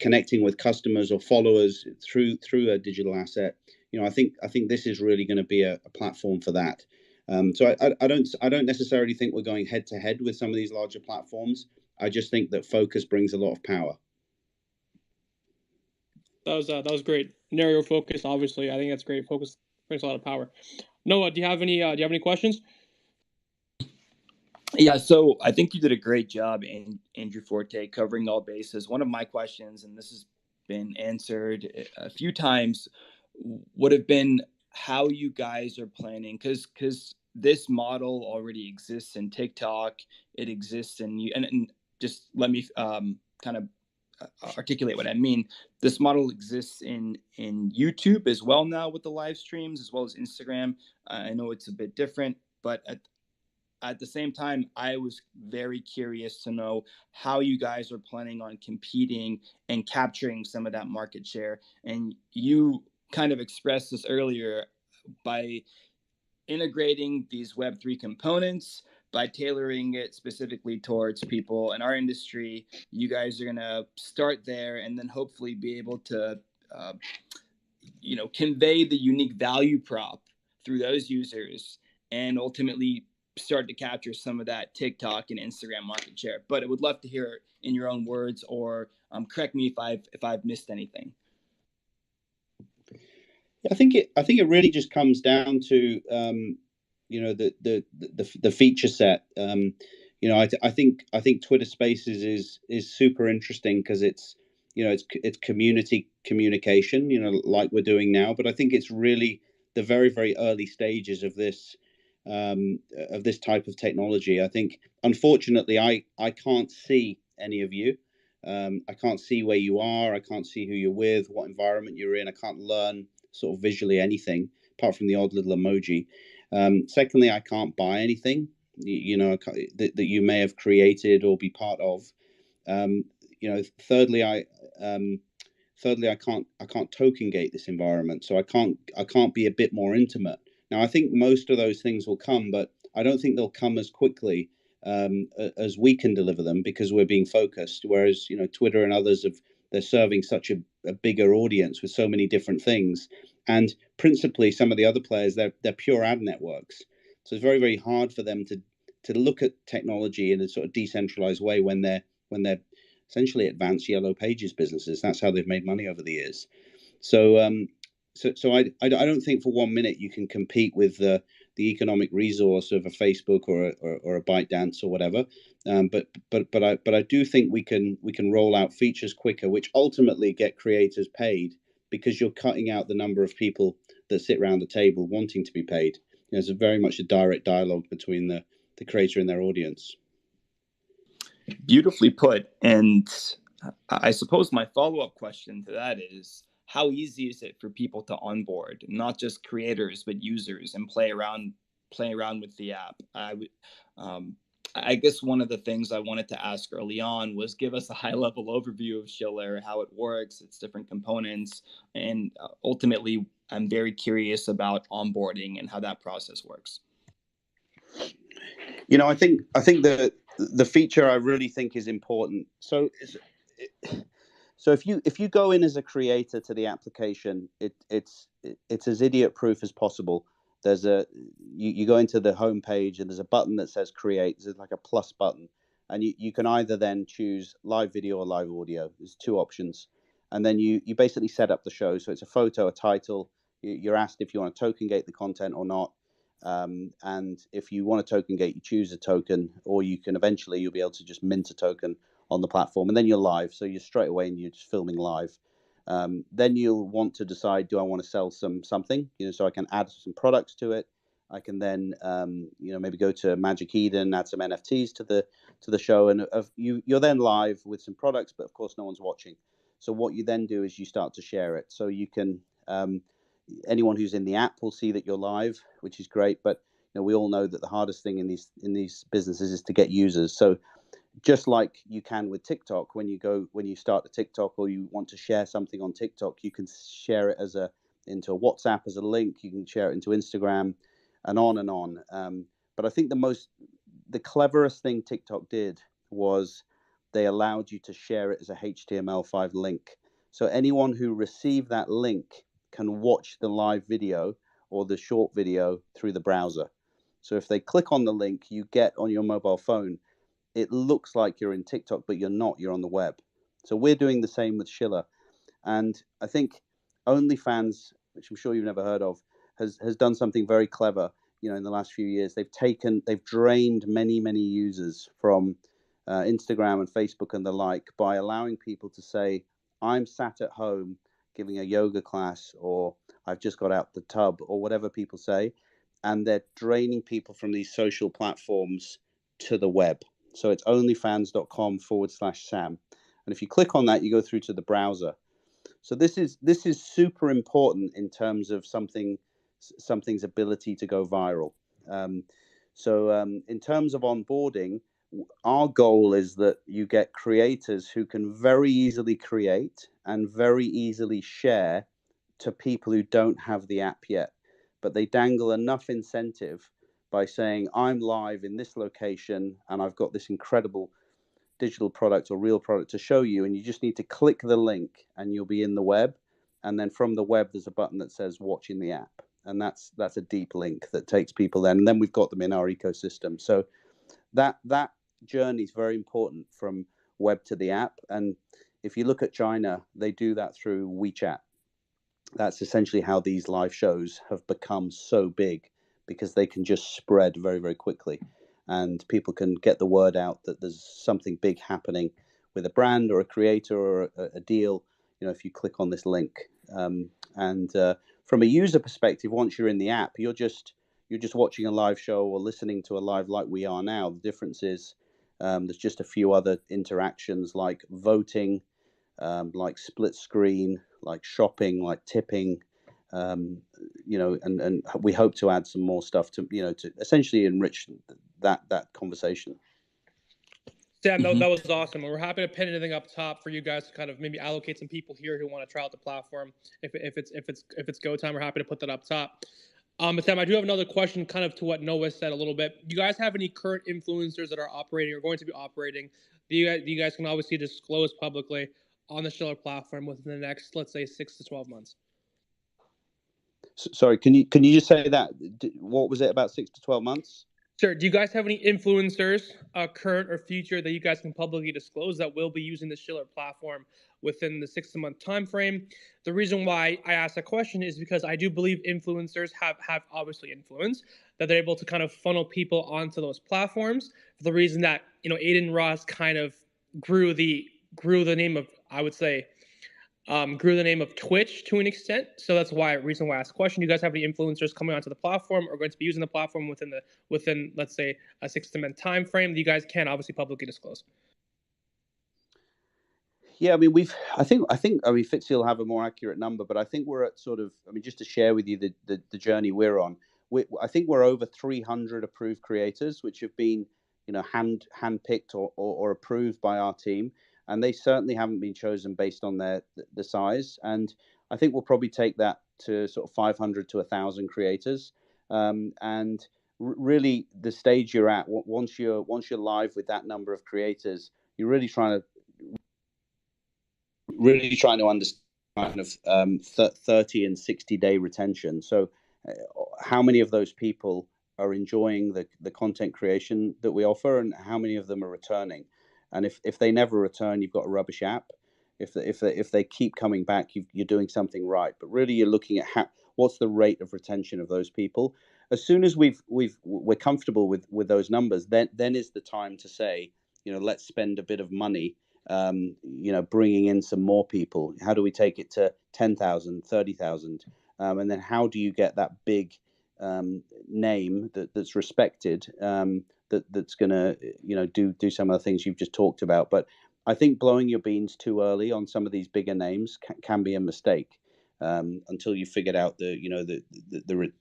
connecting with customers or followers through a digital asset, I think this is really going to be a platform for that. So I don't necessarily think we're going head to head with some of these larger platforms. I just think that focus brings a lot of power. That was great. Narrow your focus. Obviously, I think that's great. Focus brings a lot of power. Noah, do you have any questions? Yeah, so I think you did a great job, Andrew Forte, covering all bases. One of my questions, and this has been answered a few times, would have been how you guys are planning, because this model already exists in TikTok. It exists in you, and just let me kind of articulate what I mean. This model exists in YouTube as well now, with the live streams, as well as Instagram. I know it's a bit different, but at the same time, I was very curious to know how you guys are planning on competing and capturing some of that market share. And you kind of expressed this earlier by integrating these Web3 components, by tailoring it specifically towards people in our industry, you guys are going to start there and then hopefully be able to, convey the unique value prop through those users and ultimately start to capture some of that TikTok and Instagram market share. But I would love to hear it in your own words, or correct me if I've missed anything. I think it really just comes down to the feature set. I think Twitter Spaces is super interesting because it's community communication, like we're doing now. But I think it's really the very, very early stages of this type of technology. I think, unfortunately, I can't see any of you. I can't see where you are. I can't see who you're with, what environment you're in. I can't learn sort of visually anything apart from the odd little emoji. Secondly, I can't buy anything, that you may have created or be part of. Thirdly, I can't token gate this environment, so I can't be a bit more intimate. Now, I think most of those things will come, but I don't think they'll come as quickly as we can deliver them because we're being focused. Whereas, Twitter and others they're serving such a bigger audience with so many different things, and principally some of the other players, they're pure ad networks. So it's very, very hard for them to look at technology in a sort of decentralized way when they're essentially advanced yellow pages businesses. That's how they've made money over the years. So I don't think for 1 minute you can compete with the economic resource of a Facebook or a ByteDance or whatever. But I do think we can roll out features quicker, which ultimately get creators paid because you're cutting out the number of people that sit around the table wanting to be paid. There's very much a direct dialogue between the creator and their audience. Beautifully put. And I suppose my follow-up question to that is, how easy is it for people to onboard, not just creators, but users, and play around with the app? I guess one of the things I wanted to ask early on was give us a high-level overview of Schiller, how it works, its different components, and ultimately, I'm very curious about onboarding and how that process works. I think the feature I really think is important. So if you go in as a creator to the application, it's as idiot proof as possible. There's you go into the home page and there's a button that says create. There's like a plus button, and you can either then choose live video or live audio. There's two options, and then you basically set up the show. So it's a photo, a title. You're asked if you want to token gate the content or not. And if you want a token gate, you choose a token, or you'll be able to just mint a token on the platform, and then you're live. So you're straight away and you're just filming live. Then you'll want to decide, do I want to sell something? So I can add some products to it. I can then maybe go to Magic Eden, add some NFTs to the show, and you're then live with some products, but of course no one's watching. So what you then do is you start to share it. So you can anyone who's in the app will see that you're live, which is great. But we all know that the hardest thing in these businesses is to get users. So just like you can with TikTok, when you start a TikTok or you want to share something on TikTok, you can share it into a WhatsApp as a link. You can share it into Instagram, and on and on. But I think the cleverest thing TikTok did was they allowed you to share it as a HTML5 link. So anyone who received that link can watch the live video or the short video through the browser. So if they click on the link you get on your mobile phone, it looks like you're in TikTok, but you're not. You're on the web. So we're doing the same with Schiller. And I think OnlyFans, which I'm sure you've never heard of, has done something very clever. In the last few years, they've drained many, many users from Instagram and Facebook and the like by allowing people to say, I'm sat at home giving a yoga class, or I've just got out the tub, or whatever people say. And they're draining people from these social platforms to the web. So it's onlyfans.com/Sam. And if you click on that, you go through to the browser. So this is super important in terms of something's ability to go viral. In terms of onboarding, our goal is that you get creators who can very easily create and very easily share to people who don't have the app yet. But they dangle enough incentive by saying, I'm live in this location and I've got this incredible digital product or real product to show you, and you just need to click the link and you'll be in the web. And then from the web, there's a button that says watch in the app. And that's a deep link that takes people there. And then we've got them in our ecosystem. So that journey is very important from web to the app. And if you look at China, they do that through WeChat. That's essentially how these live shows have become so big, because they can just spread very, very quickly. And people can get the word out that there's something big happening with a brand or a creator or a deal, if you click on this link. And from a user perspective, once you're in the app, you're just watching a live show or listening to a live like we are now. The difference is there's just a few other interactions like voting, like split screen, like shopping, like tipping, and we hope to add some more stuff to essentially enrich that conversation. Sam, that was awesome. And we're happy to pin anything up top for you guys to kind of maybe allocate some people here who want to try out the platform. If it's go time, we're happy to put that up top. But Sam, I do have another question kind of to what Noah said a little bit. Do you guys have any current influencers that are operating or going to be operating that you guys can obviously disclose publicly on the Schiller platform within the next, let's say, 6 to 12 months? Sorry, can you just say that? What was it, about 6 to 12 months? Sure. Do you guys have any influencers, current or future, that you guys can publicly disclose that will be using the Schiller platform within the 6-month time frame? The reason why I asked that question is because I do believe influencers have obviously influence, that they're able to kind of funnel people onto those platforms, for the reason that Aiden Ross kind of grew the name of, I would say, grew the name of Twitch to an extent. So that's reason why I asked the question. Do you guys have any influencers coming onto the platform or going to be using the platform within let's say a 6-month time frame that you guys can obviously publicly disclose? Yeah, I mean, I think Fitzy will have a more accurate number, but I think we're at sort of, just to share with you the journey we're on. I think we're over 300 approved creators, which have been, handpicked or approved by our team. And they certainly haven't been chosen based on the size. And I think we'll probably take that to sort of 500 to 1,000 creators. Really, the stage you're at, once you're live with that number of creators, you're really trying to understand kind of 30 and 60-day retention. So how many of those people are enjoying the content creation that we offer, and how many of them are returning? And if they never return, you've got a rubbish app. If they keep coming back, you're doing something right. But really, you're looking at what's the rate of retention of those people. As soon as we're comfortable with those numbers, then is the time to say, let's spend a bit of money, bringing in some more people. How do we take it to 10,000, 30,000, and then how do you get that big name that's respected? That's going to do some of the things you've just talked about. But I think blowing your beans too early on some of these bigger names can be a mistake until you figured out the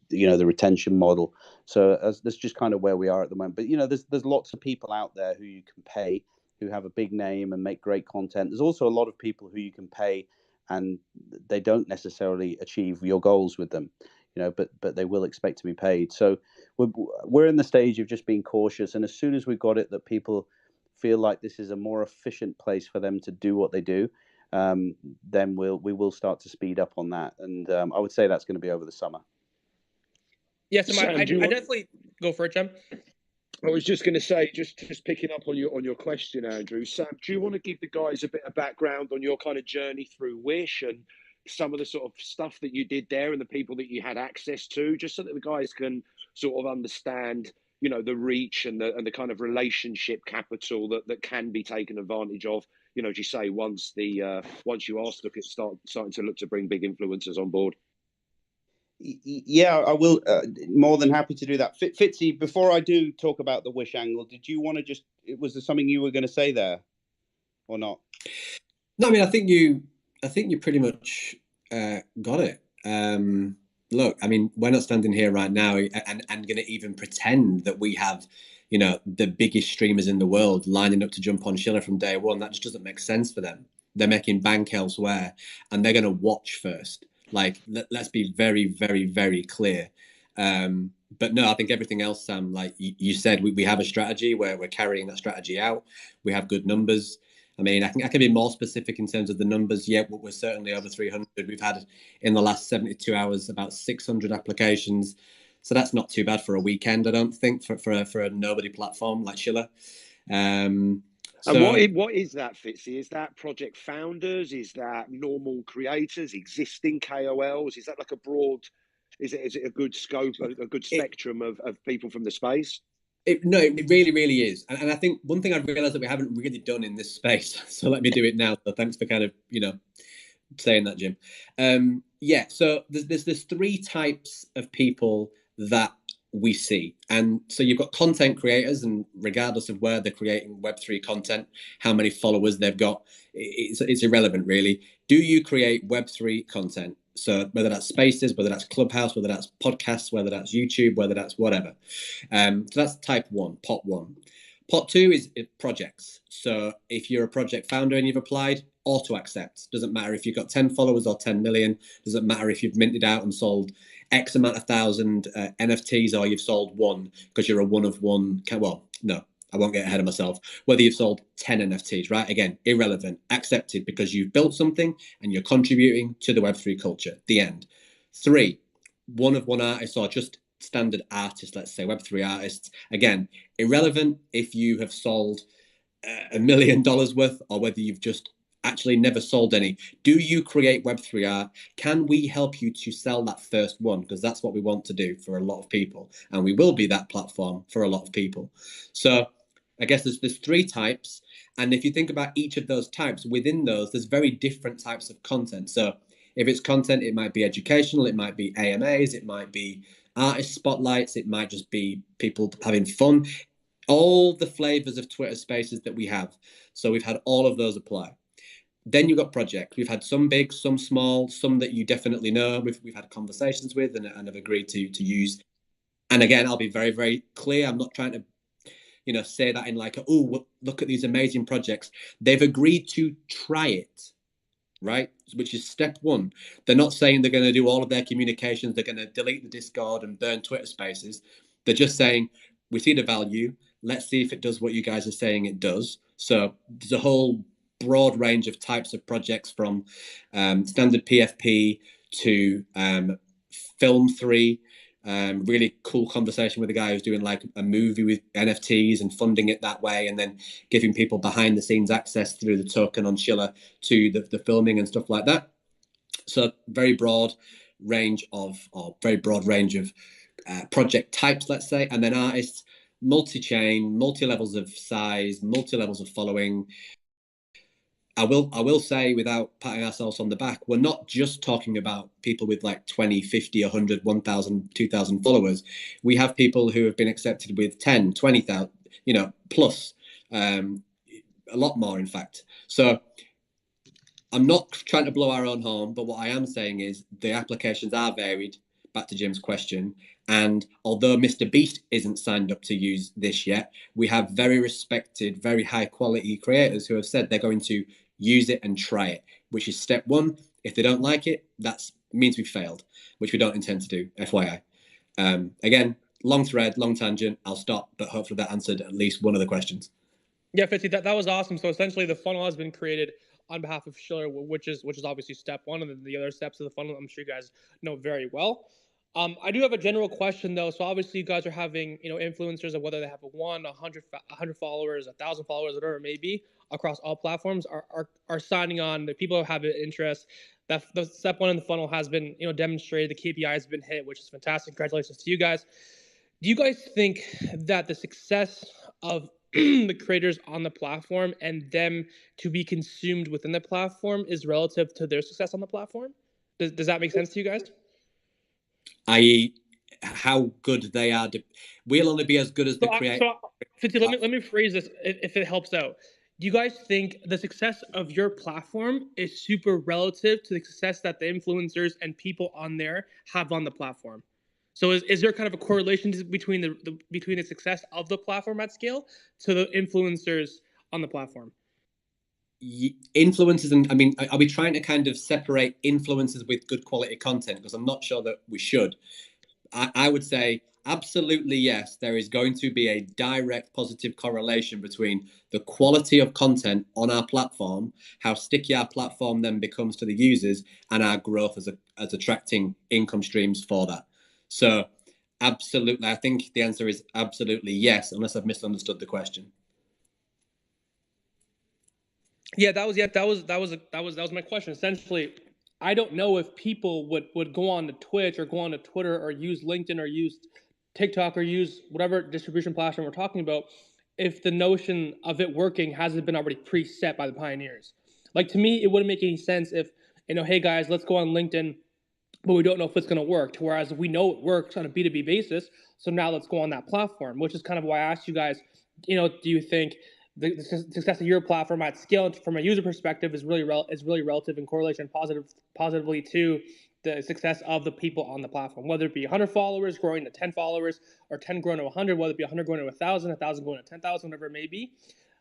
retention model. So that's just kind of where we are at the moment. But there's lots of people out there who you can pay, who have a big name and make great content. There's also a lot of people who you can pay and they don't necessarily achieve your goals with them. But they will expect to be paid. So we're in the stage of just being cautious. And as soon as we've got it that people feel like this is a more efficient place for them to do what they do, then we will start to speed up on that. And I would say that's going to be over the summer. Yes, I definitely go for it, Jim. I was just going to say, just picking up on your question, Andrew. Sam, do you want to give the guys a bit of background on your kind of journey through Wish and some of the sort of stuff that you did there and the people that you had access to, just so that the guys can sort of understand, the reach and the kind of relationship capital that can be taken advantage of, as you say, once you are starting to look to bring big influencers on board? Yeah, I will. More than happy to do that. Fitzy, before I do talk about the Wish angle, did you want to was there something you were going to say there or not? No, I mean, I think you pretty much got it. Look, I mean, we're not standing here right now and going to even pretend that we have, the biggest streamers in the world lining up to jump on Schiller from day one. That just doesn't make sense for them. They're making bank elsewhere and they're going to watch first. Like, let's be very, very, very clear. But no, I think everything else, Sam, like you said, we have a strategy where we're carrying that strategy out. We have good numbers. I mean, I can be more specific in terms of the numbers. Yeah, we're certainly over 300. We've had in the last 72 hours about 600 applications. So that's not too bad for a weekend, I don't think, for a nobody platform like Shiller. And what is that, Fitzy? Is that project founders? Is that normal creators, existing KOLs? Is that like a broad? Is it a good scope, a good spectrum of people from the space? No, it really, really is. And I think one thing I've realized that we haven't really done in this space, so let me do it now. So thanks for kind of, saying that, Jim. Yeah, so there's three types of people that we see. And so you've got content creators, and regardless of where they're creating Web3 content, how many followers they've got, it's irrelevant, really. Do you create Web3 content? So whether that's spaces, whether that's Clubhouse, whether that's podcasts, whether that's YouTube, whether that's whatever. So that's type one, pot one. Pot two is projects. So if you're a project founder and you've applied, auto accept. Doesn't matter if you've got 10 followers or 10 million. Doesn't matter if you've minted out and sold X amount of thousand NFTs or you've sold one because you're a one of one. Well, no, I won't get ahead of myself. Whether you've sold 10 NFTs, right? Again, irrelevant. Accepted because you've built something and you're contributing to the Web3 culture. The end. Three, one of one artists or just standard artists, let's say Web3 artists. Again, irrelevant if you have sold $1 million worth or whether you've just actually never sold any. Do you create Web3 art? Can we help you to sell that first one? Because that's what we want to do for a lot of people. And we will be that platform for a lot of people. So I guess there's three types. And if you think about each of those types, within those, there's very different types of content. So if it's content, it might be educational, it might be AMAs, it might be artist spotlights, it might just be people having fun. All the flavors of Twitter spaces that we have. So we've had all of those apply. Then you've got projects. We've had some big, some small, some that you definitely know. We've had conversations with and have agreed to use. And again, I'll be very, very clear. I'm not trying to, say that in like, oh, look at these amazing projects. They've agreed to try it, right? Which is step one. They're not saying they're going to do all of their communications. They're going to delete the Discord and burn Twitter spaces. They're just saying, we see the value. Let's see if it does what you guys are saying it does. So there's a whole broad range of types of projects from standard PFP to Film 3. Really cool conversation with a guy who's doing like a movie with NFTs and funding it that way, and then giving people behind the scenes access through the token on Shiller to the filming and stuff like that. So very broad range of project types, let's say, and then artists, multi-chain, multi-levels of size, multi-levels of following. I will say, without patting ourselves on the back, we're not just talking about people with like 20, 50, 100, 1,000, 2,000 followers. We have people who have been accepted with 10, 20,000, plus, a lot more, in fact. So I'm not trying to blow our own horn, but what I am saying is the applications are varied, back to Jim's question. And although Mr. Beast isn't signed up to use this yet, we have very respected, very high quality creators who have said they're going to use it and try it, which is step one. If they don't like it, that means we failed, which we don't intend to do, FYI. Again, long thread, long tangent. I'll stop, but hopefully that answered at least one of the questions. Yeah, Fitzy, that was awesome. So essentially the funnel has been created on behalf of Shiller, which is obviously step one, and then the other steps of the funnel I'm sure you guys know very well. I do have a general question though. So obviously you guys are having, influencers of whether they have 100 followers, 1,000 followers, whatever it may be, across all platforms are signing on. The people have an interest. That the step one in the funnel has been, demonstrated. The KPI has been hit, which is fantastic. Congratulations to you guys. Do you guys think that the success of the creators on the platform and them to be consumed within the platform is relative to their success on the platform? Does that make sense to you guys? I.e., how good they are. We'll only be as good as the creator. Fitzy, let me phrase this if it helps out. Do you guys think the success of your platform is super relative to the success that the influencers and people on there have on the platform? So is there kind of a correlation between the success of the platform at scale to the influencers on the platform? Influencers, and I mean, are we trying to kind of separate influencers with good quality content? Because I'm not sure that we should. I would say absolutely yes. There is going to be a direct positive correlation between the quality of content on our platform, how sticky our platform then becomes to the users, and our growth as attracting income streams for that. So absolutely, I think the answer is absolutely yes, unless I've misunderstood the question. Yeah, that was my question. Essentially, I don't know if people would go on to Twitch or go on to Twitter or use LinkedIn or use TikTok or use whatever distribution platform we're talking about if the notion of it working hasn't been already preset by the pioneers. Like, to me, it wouldn't make any sense if, hey guys, let's go on LinkedIn, but we don't know if it's going to work. Whereas we know it works on a B2B basis, so now let's go on that platform, which is kind of why I asked you guys, do you think the success of your platform at scale from a user perspective is really relative in correlation positively to the success of the people on the platform, whether it be 100 followers growing to 10 followers or 10 growing to 100, whether it be 100 growing to 1,000, 1,000 going to 10,000, whatever it may be.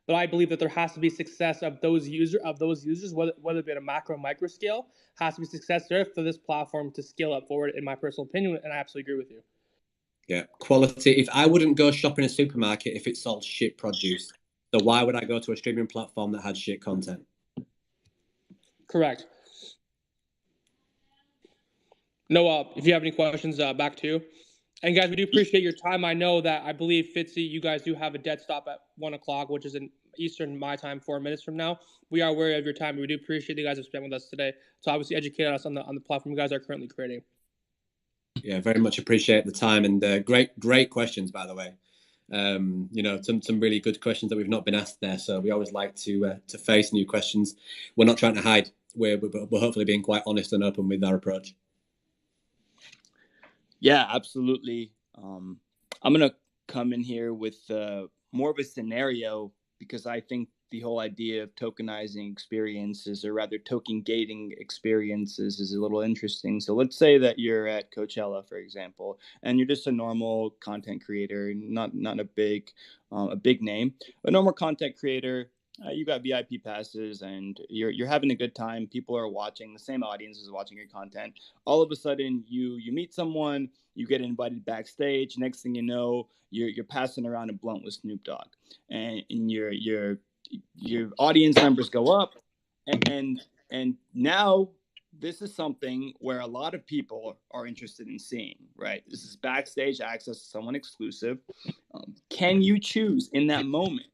But I believe that there has to be success of those users, whether it be at a macro micro scale, has to be success there for this platform to scale up forward, in my personal opinion, and I absolutely agree with you. Yeah, quality. If I wouldn't go shop in a supermarket if it sold shit produce, so why would I go to a streaming platform that had shit content? Correct. Noah, if you have any questions, back to you. And guys, we do appreciate your time. I know that I believe Fitzy, you guys do have a dead stop at 1 o'clock, which is in Eastern my time, 4 minutes from now. We are aware of your time. We do appreciate you guys have spent with us today. So obviously educate us on the platform you guys are currently creating. Yeah, very much appreciate the time, and great questions, by the way. Some really good questions that we've not been asked there. So we always like to face new questions. We're not trying to hide. We're hopefully being quite honest and open with our approach. Yeah, absolutely. I'm gonna come in here with more of a scenario, because I think the whole idea of tokenizing experiences, or rather token gating experiences, is a little interesting. So let's say that you're at Coachella, for example, and you're just a normal content creator, not a big name, a normal content creator. You got VIP passes, and you're having a good time. People are watching, the same audience is watching your content. All of a sudden, you meet someone, you get invited backstage. Next thing you know, you're passing around a blunt with Snoop Dogg, and your audience numbers go up, and now this is something where a lot of people are interested in seeing, right? This is backstage access to someone exclusive. Can you choose in that moment,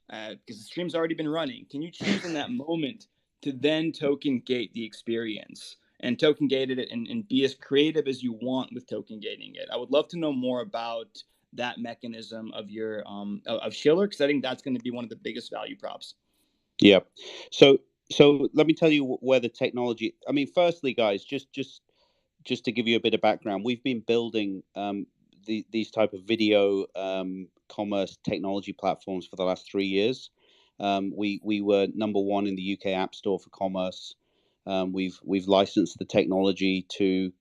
because the stream's already been running, can you choose in that moment to then token gate the experience and token gate it and be as creative as you want with token gating it? I would love to know more about that mechanism of your of Schiller, because I think that's going to be one of the biggest value props. Yeah. So let me tell you where the technology. I mean, firstly, guys, just to give you a bit of background, we've been building these type of video commerce technology platforms for the last 3 years. We were number one in the UK App Store for commerce. We've licensed the technology to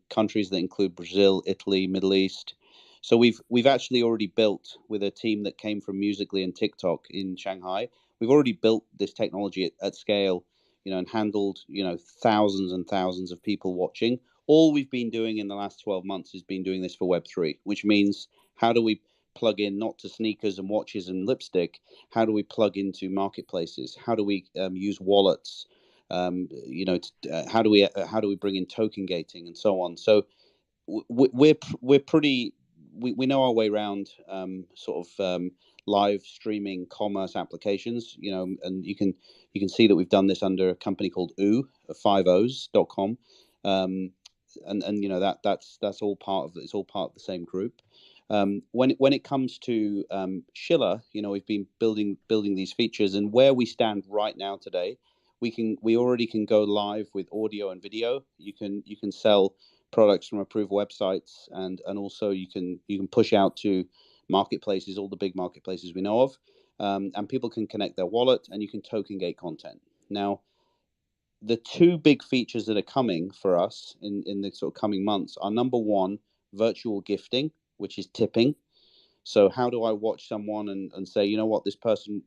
countries that include Brazil, Italy, Middle East. So we've actually already built, with a team that came from Musical.ly and TikTok in Shanghai. We've already built this technology at scale, and handled, thousands and thousands of people watching. All we've been doing in the last 12 months has been doing this for Web3, which means, how do we plug in not to sneakers and watches and lipstick? How do we plug into marketplaces? How do we use wallets? How do we bring in token gating and so on? So we're pretty. We know our way around live streaming commerce applications, and you can see that we've done this under a company called 5os.com, and that's all part of it's all part of the same group. When it comes to Schiller, we've been building these features, and where we stand right now today, we already can go live with audio and video. You can sell products from approved websites, and also you can push out to marketplaces, all the big marketplaces we know of, and people can connect their wallet, and you can token gate content. Now, the two big features that are coming for us in the sort of coming months are, number one, virtual gifting, which is tipping. So how do I watch someone and say, you know what, this person,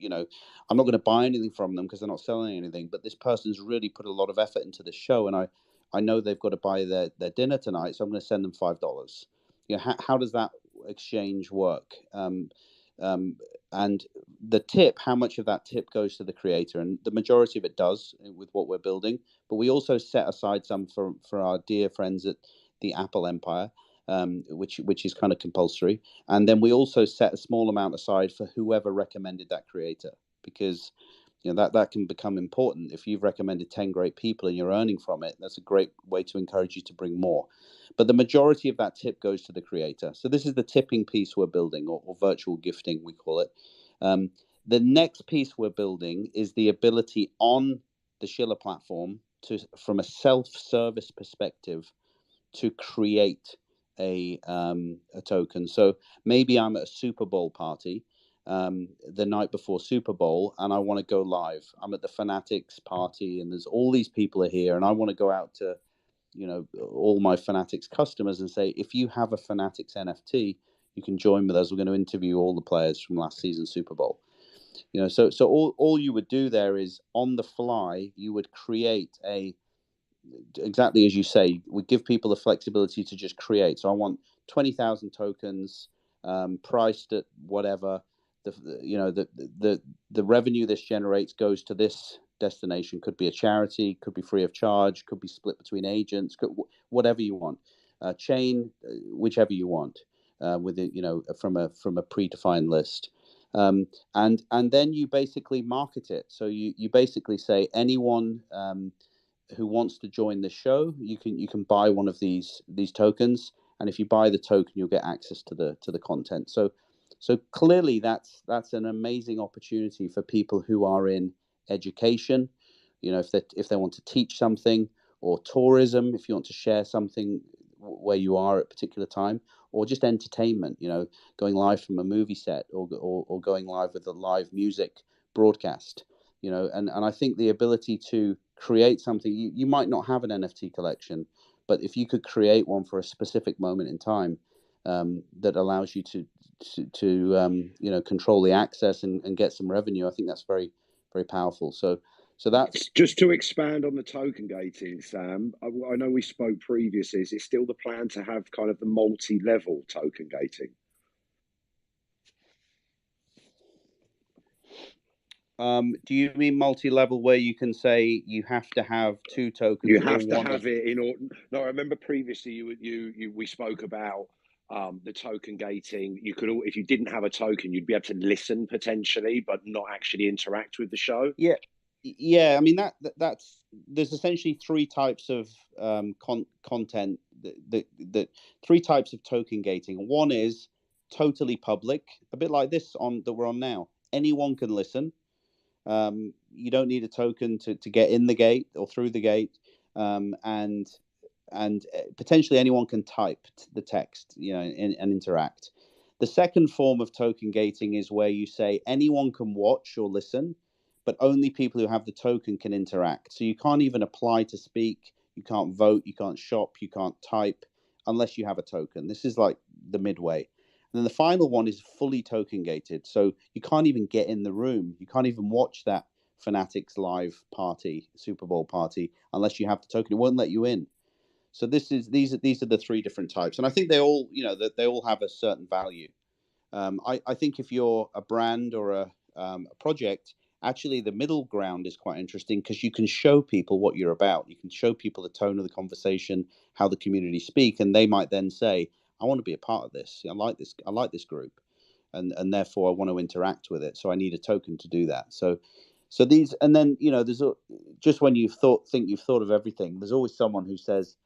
I'm not going to buy anything from them because they're not selling anything, but this person's really put a lot of effort into the show, and I know they've got to buy their dinner tonight, so I'm going to send them $5. How does that exchange work? And the tip, how much of that tip goes to the creator? And the majority of it does with what we're building. But we also set aside some for our dear friends at the Apple Empire, which is kind of compulsory. And then we also set a small amount aside for whoever recommended that creator, because that can become important. If you've recommended 10 great people and you're earning from it, that's a great way to encourage you to bring more. But the majority of that tip goes to the creator. So this is the tipping piece we're building, or virtual gifting, we call it. The next piece we're building is the ability on the Schiller platform to, from a self-service perspective, to create a token. So maybe I'm at a Super Bowl party the night before Super Bowl, and I want to go live. I'm at the Fanatics party, and there's all these people are here, and I want to go out to all my Fanatics customers and say, if you have a Fanatics NFT, you can join with us. We're going to interview all the players from last season's Super Bowl. So all you would do there is, on the fly, you would create exactly as you say, we give people the flexibility to just create. So I want 20,000 tokens, priced at whatever. The revenue this generates goes to this destination. Could be a charity, could be free of charge, could be split between agents, whatever you want. Chain, whichever you want, with it, from a predefined list. And then you basically market it. So you basically say, anyone who wants to join the show, you can buy one of these tokens, and if you buy the token, you'll get access to the content. So clearly that's an amazing opportunity for people who are in education, if they want to teach something, or tourism, if you want to share something where you are at a particular time, or just entertainment, going live from a movie set, or going live with a live music broadcast. And I think the ability to create something, you might not have an NFT collection, but if you could create one for a specific moment in time, that allows you to control the access and get some revenue, I think that's very, very powerful. So that's just to expand on the token gating, Sam. I know we spoke previously. Is it still the plan to have kind of the multi-level token gating? Do you mean multi-level, where you can say you have to have two tokens? You have to have it in order. No, I remember previously we spoke about the token gating. You could, if you didn't have a token, you'd be able to listen potentially, but not actually interact with the show. Yeah. I mean that's there's essentially three types of content. The three types of token gating. One is totally public, a bit like this that we're on now. Anyone can listen. You don't need a token to get in the gate or through the gate, and potentially anyone can type the text, and interact. The second form of token gating is where you say anyone can watch or listen, but only people who have the token can interact. So you can't even apply to speak, you can't vote, you can't shop, you can't type unless you have a token. This is like the midway. And then the final one is fully token gated. So you can't even get in the room. You can't even watch that Fanatics live party, Super Bowl party, unless you have the token. It won't let you in. So these are the three different types. And I think they all, they all have a certain value. I think if you're a brand or a project, actually the middle ground is quite interesting, because you can show people what you're about. You can show people the tone of the conversation, how the community speak, and they might then say, I want to be a part of this. I like this group, and therefore I want to interact with it. So I need a token to do that. So these, and then there's just when you think you've thought of everything, there's always someone who says,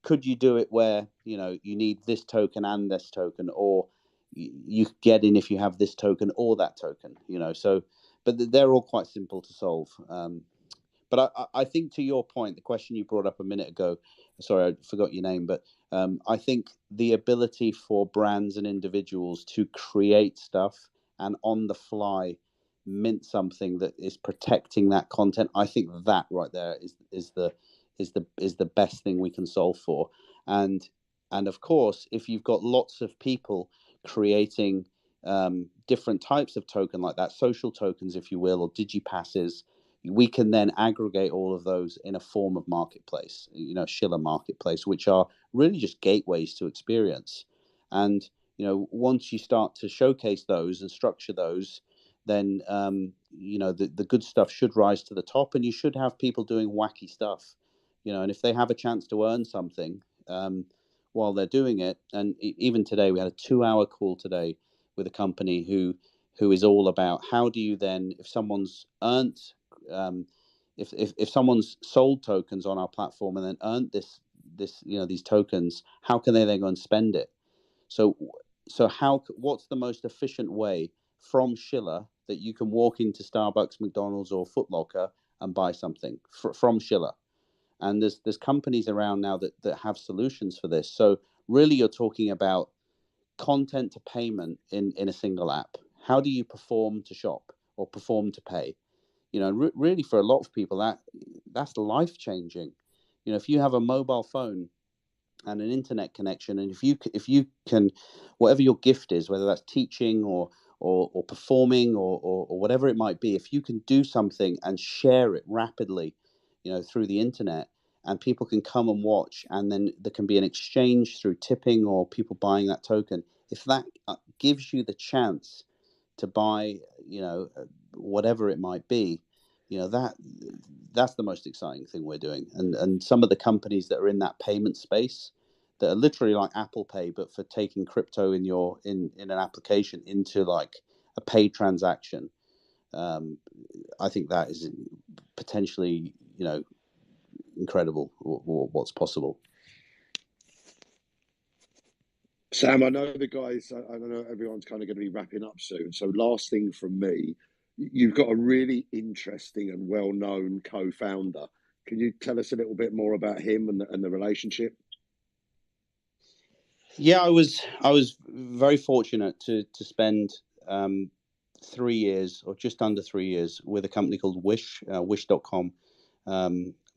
could you do it where you need this token and this token, or you get in if you have this token or that token, so, but they're all quite simple to solve. But I think, to your point, the question you brought up a minute ago, sorry, I forgot your name, but I think the ability for brands and individuals to create stuff and on the fly mint something that is protecting that content, I think that right there is the best thing we can solve for. And of course, if you've got lots of people creating different types of token like that, social tokens, if you will, or digipasses, we can then aggregate all of those in a form of marketplace, Schiller marketplace, which are really just gateways to experience. And once you start to showcase those and structure those, then the good stuff should rise to the top, and you should have people doing wacky stuff, and if they have a chance to earn something while they're doing it. And even today, we had a 2-hour call today with a company who is all about how do you then, if someone's earned, if someone's sold tokens on our platform and then earned these tokens, how can they then go and spend it? So what's the most efficient way from Schiller that you can walk into Starbucks, McDonald's, or Foot Locker and buy something from Schiller? And there's companies around now that have solutions for this. So really, you're talking about content to payment in a single app. How do you perform to shop or perform to pay? Really for a lot of people, that's life changing. If you have a mobile phone and an internet connection, and if you can, whatever your gift is, whether that's teaching or performing or whatever it might be, if you can do something and share it rapidly, through the internet, and people can come and watch, and then there can be an exchange through tipping or people buying that token. If that gives you the chance to buy, whatever it might be, that's the most exciting thing we're doing. And some of the companies that are in that payment space that are literally like Apple Pay, but for taking crypto in an application into like a paid transaction. I think that is potentially, incredible what's possible. Sam, I know the guys, I know everyone's kind of going to be wrapping up soon. So last thing from me, you've got a really interesting and well-known co-founder. Can you tell us a little bit more about him and the relationship? Yeah, I was very fortunate to spend 3 years or just under 3 years with a company called Wish, wish.com,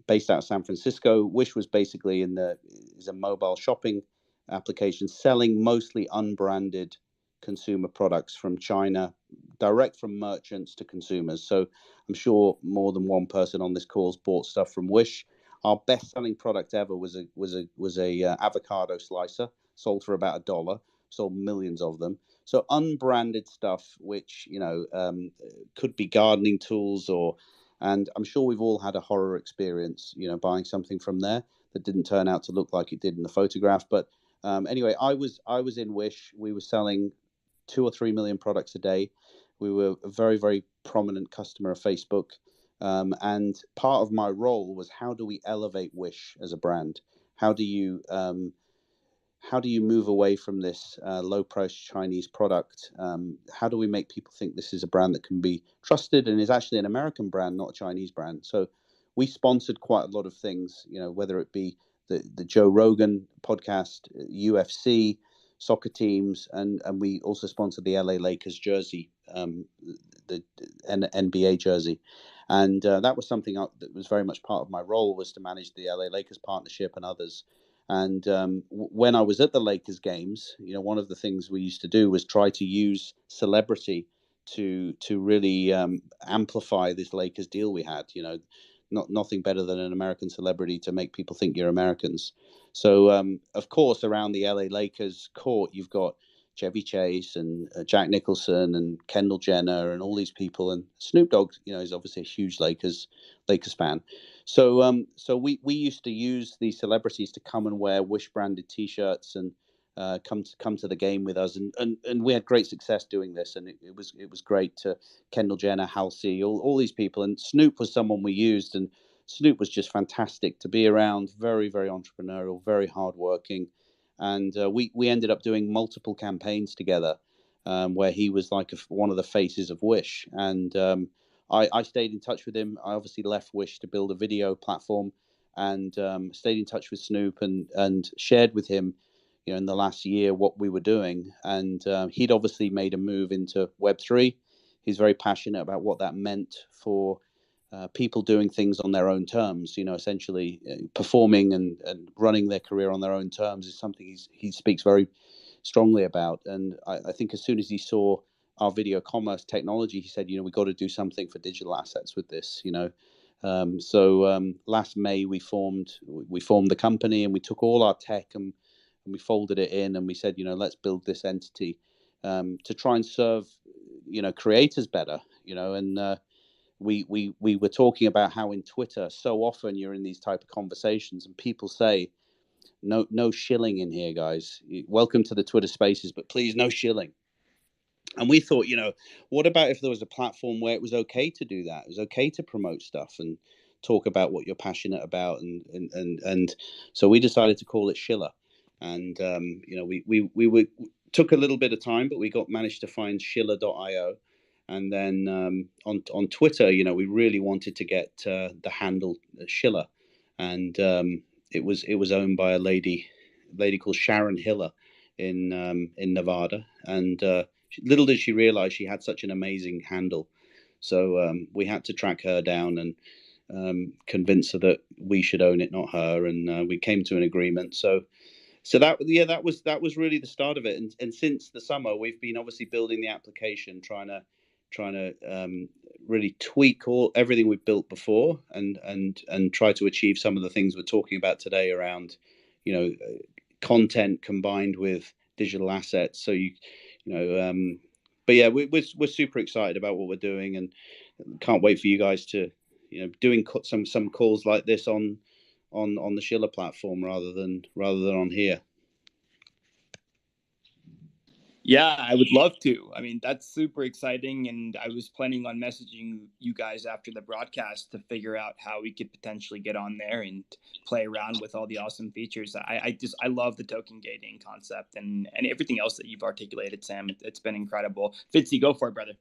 based out of San Francisco. Wish was basically is a mobile shopping application selling mostly unbranded consumer products from China, direct from merchants to consumers. So I'm sure more than one person on this call has bought stuff from Wish. Our best-selling product ever was a avocado slicer, sold for about $1. Sold millions of them. So unbranded stuff, which could be gardening tools and I'm sure we've all had a horror experience, buying something from there that didn't turn out to look like it did in the photograph. But anyway, I was in Wish. We were selling 2 or 3 million products a day. We were a very, very prominent customer of Facebook. And part of my role was, how do we elevate Wish as a brand? How do you move away from this low-price Chinese product? How do we make people think this is a brand that can be trusted and is actually an American brand, not a Chinese brand? So we sponsored quite a lot of things, whether it be the Joe Rogan podcast, UFC, soccer teams, and we also sponsored the LA Lakers jersey, the NBA jersey. And that was something that was very much part of my role, was to manage the LA Lakers partnership and others. And when I was at the Lakers games, one of the things we used to do was try to use celebrity to really amplify this Lakers deal we had. Nothing better than an American celebrity to make people think you're Americans. So, of course, around the LA Lakers court, you've got Chevy Chase and Jack Nicholson and Kendall Jenner and all these people. And Snoop Dogg, is obviously a huge Lakers fan. So we used to use these celebrities to come and wear Wish branded T-shirts and come to the game with us, and we had great success doing this, and it was great to Kendall Jenner, Halsey, all these people, and Snoop was someone we used, and Snoop was just fantastic to be around, very, very entrepreneurial, very hardworking, and we ended up doing multiple campaigns together, where he was like one of the faces of Wish, and I stayed in touch with him. I obviously left Wish to build a video platform, and stayed in touch with Snoop and shared with him, in the last year what we were doing. And he'd obviously made a move into Web3. He's very passionate about what that meant for people doing things on their own terms. Essentially performing and running their career on their own terms is something he speaks very strongly about. And I think as soon as he saw our video commerce technology, he said, we got to do something for digital assets with this, So last May we formed the company, and we took all our tech and we folded it in, and we said, let's build this entity to try and serve creators better, and we were talking about how in Twitter so often you're in these type of conversations and people say no shilling in here, guys. Welcome to the Twitter Spaces, but please no shilling. And we thought, what about if there was a platform where it was okay to do that? It was okay to promote stuff and talk about what you're passionate about, and so we decided to call it Shiller. And we took a little bit of time, but we managed to find Shiller.io. And then on Twitter, we really wanted to get the handle Shiller, and it was owned by a lady called Sharon Hiller in Nevada, and little did she realize she had such an amazing handle. So we had to track her down and convince her that we should own it, not her, and we came to an agreement. So that was really the start of it, and since the summer we've been obviously building the application, trying to really tweak everything we've built before, and try to achieve some of the things we're talking about today around content combined with digital assets. So but yeah, we're super excited about what we're doing, and can't wait for you guys to doing some calls like this on the Shiller platform rather than on here. Yeah, I would love to. I mean, that's super exciting. And I was planning on messaging you guys after the broadcast to figure out how we could potentially get on there and play around with all the awesome features. I love the token gating concept and everything else that you've articulated, Sam. It's been incredible. Fitzy, go for it, brother.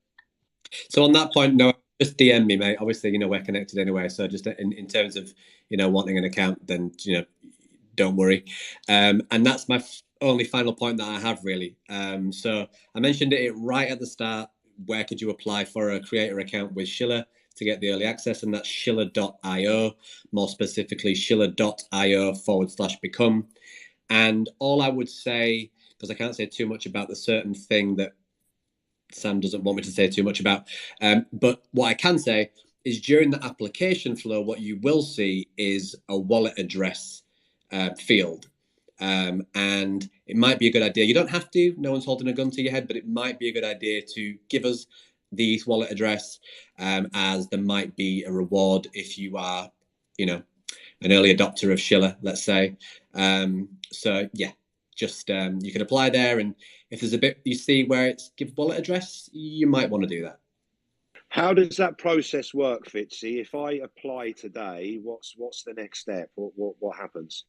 So on that point, no, just DM me, mate. Obviously, we're connected anyway. So just in terms of, wanting an account, then, don't worry. And that's my only final point that I have, really. So I mentioned it right at the start. Where could you apply for a creator account with Shiller to get the early access? And that's Shiller.io, more specifically Shiller.io/become. And all I would say, because I can't say too much about the certain thing that Sam doesn't want me to say too much about, but what I can say is during the application flow, what you will see is a wallet address field. And it might be a good idea. You don't have to, no one's holding a gun to your head, but it might be a good idea to give us the wallet address, as there might be a reward if you are, an early adopter of Shiller, let's say. So yeah, just you can apply there, and if there's a bit you see where it's give wallet address, you might want to do that. How does that process work, Fitzy? If I apply today, what's the next step? What happens?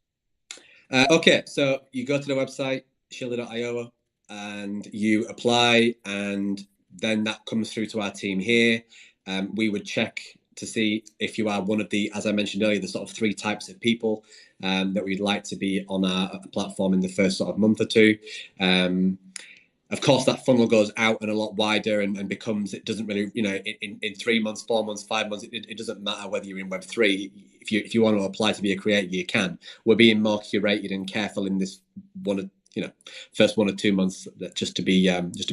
Okay, so you go to the website, Shiller.io, and you apply, and then that comes through to our team here. We would check to see if you are one of the, as I mentioned earlier, the sort of 3 types of people that we'd like to be on our platform in the first sort of month or two. Of course, that funnel goes out and a lot wider and becomes, it doesn't really, in 3 months, 4 months, 5 months, it doesn't matter whether you're in Web3. If you want to apply to be a creator, you can. We're being more curated and careful in this first 1 or 2 months, just to be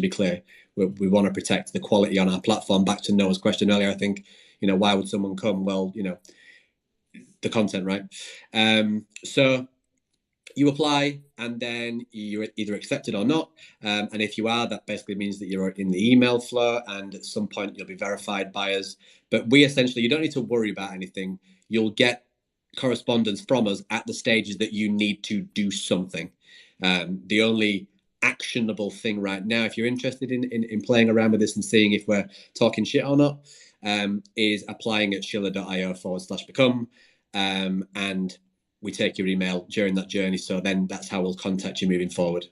clear. We want to protect the quality on our platform. Back to Noah's question earlier, I think, why would someone come? Well, the content, right? So you apply, and then you're either accepted or not. And if you are, that basically means that you're in the email flow, and at some point you'll be verified by us. But we essentially, you don't need to worry about anything. You'll get correspondence from us at the stages that you need to do something. The only actionable thing right now, if you're interested in playing around with this and seeing if we're talking shit or not, is applying at Shiller.io/become. And we take your email during that journey. So then that's how we'll contact you moving forward.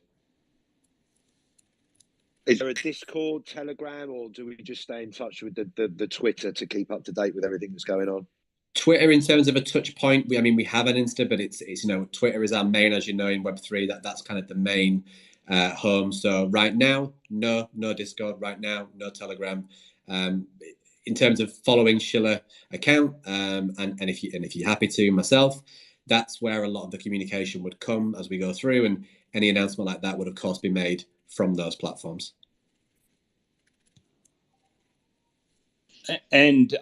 Is there a Discord, Telegram, or do we just stay in touch with the Twitter to keep up to date with everything that's going on? Twitter, in terms of a touch point, we have an Insta, but it's Twitter is our main, as you know, in Web3. That's kind of the main home. So right now, no Discord. Right now, no Telegram. In terms of following Shiller account, and if you're happy to, myself, that's where a lot of the communication would come as we go through, and any announcement like that would, of course, be made from those platforms. And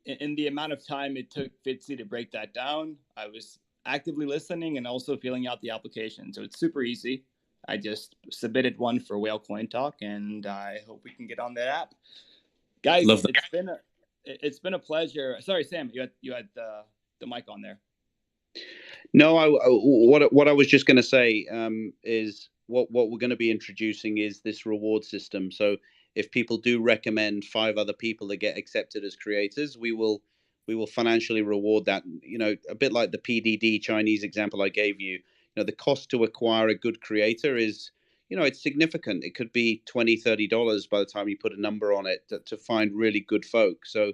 in the amount of time it took Fitzy to break that down, I was actively listening and also filling out the application. So it's super easy. I just submitted one for Whale Coin Talk, and I hope we can get on that app. Guys, Love that. it's been a pleasure. Sorry, Sam, you had the mic on there. No, what I was just going to say is what we're going to be introducing is this reward system. So if people do recommend 5 other people that get accepted as creators, we will financially reward that. You know, a bit like the PDD Chinese example I gave you. You know, the cost to acquire a good creator is, you know, it's significant. It could be $20-$30 by the time you put a number on it to find really good folk. So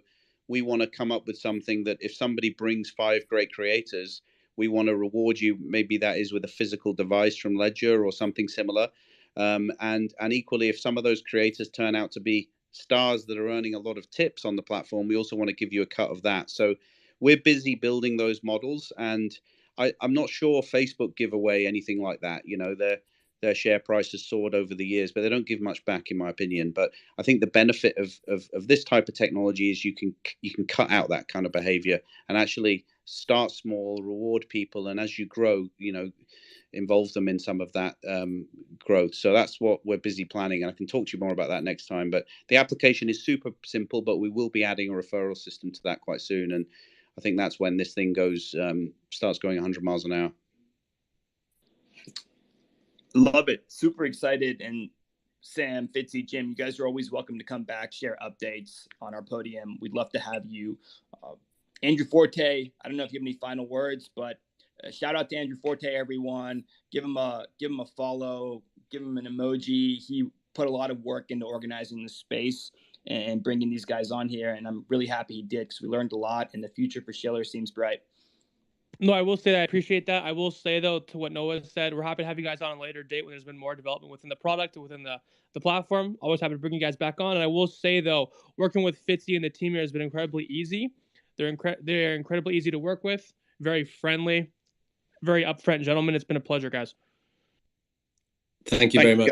we want to come up with something that if somebody brings 5 great creators, we want to reward you. Maybe that is with a physical device from Ledger or something similar. And equally, if some of those creators turn out to be stars that are earning a lot of tips on the platform, we also want to give you a cut of that. So we're busy building those models, and I'm not sure Facebook give away anything like that. You know, their share price has soared over the years, but they don't give much back, in my opinion. But I think the benefit of this type of technology is you can cut out that kind of behavior and actually start small, reward people, and as you grow, you know, involve them in some of that growth. So that's what we're busy planning, and I can talk to you more about that next time. But the application is super simple, but we will be adding a referral system to that quite soon, and I think that's when this thing goes starts going 100 miles an hour. Love it. Super excited. And Sam, Fitzy, Jim, you guys are always welcome to come back, share updates on our podium. We'd love to have you. Andrew Forte, I don't know if you have any final words, but shout out to Andrew Forte, everyone. Give him a follow, give him an emoji. He put a lot of work into organizing the space and bringing these guys on here, and I'm really happy he did because we learned a lot, and the future for Schiller seems bright. No, I will say that I appreciate that. I will say, though, to what Noah said, we're happy to have you guys on a later date when there's been more development within the product and within the platform. Always happy to bring you guys back on. And I will say, though, working with Fitzy and the team here has been incredibly easy. They're incredibly easy to work with, very friendly, very upfront gentlemen. It's been a pleasure, guys. Thank you very much.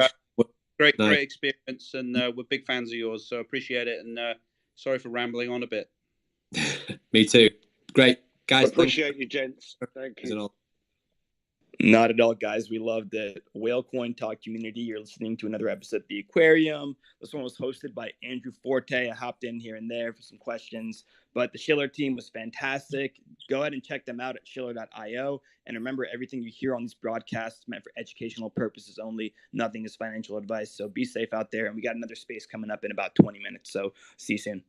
Great experience, and we're big fans of yours, so appreciate it. And sorry for rambling on a bit. Me too. Great. Guys, appreciate you, gents. Thank you. Not at all, guys. We loved it. Whale Coin Talk community. You're listening to another episode of The Aquarium. This one was hosted by Andrew Forte. I hopped in here and there for some questions, but the Schiller team was fantastic. Go ahead and check them out at schiller.io. And remember, everything you hear on these broadcasts is meant for educational purposes only. Nothing is financial advice. So be safe out there. And we got another space coming up in about 20 minutes. So see you soon.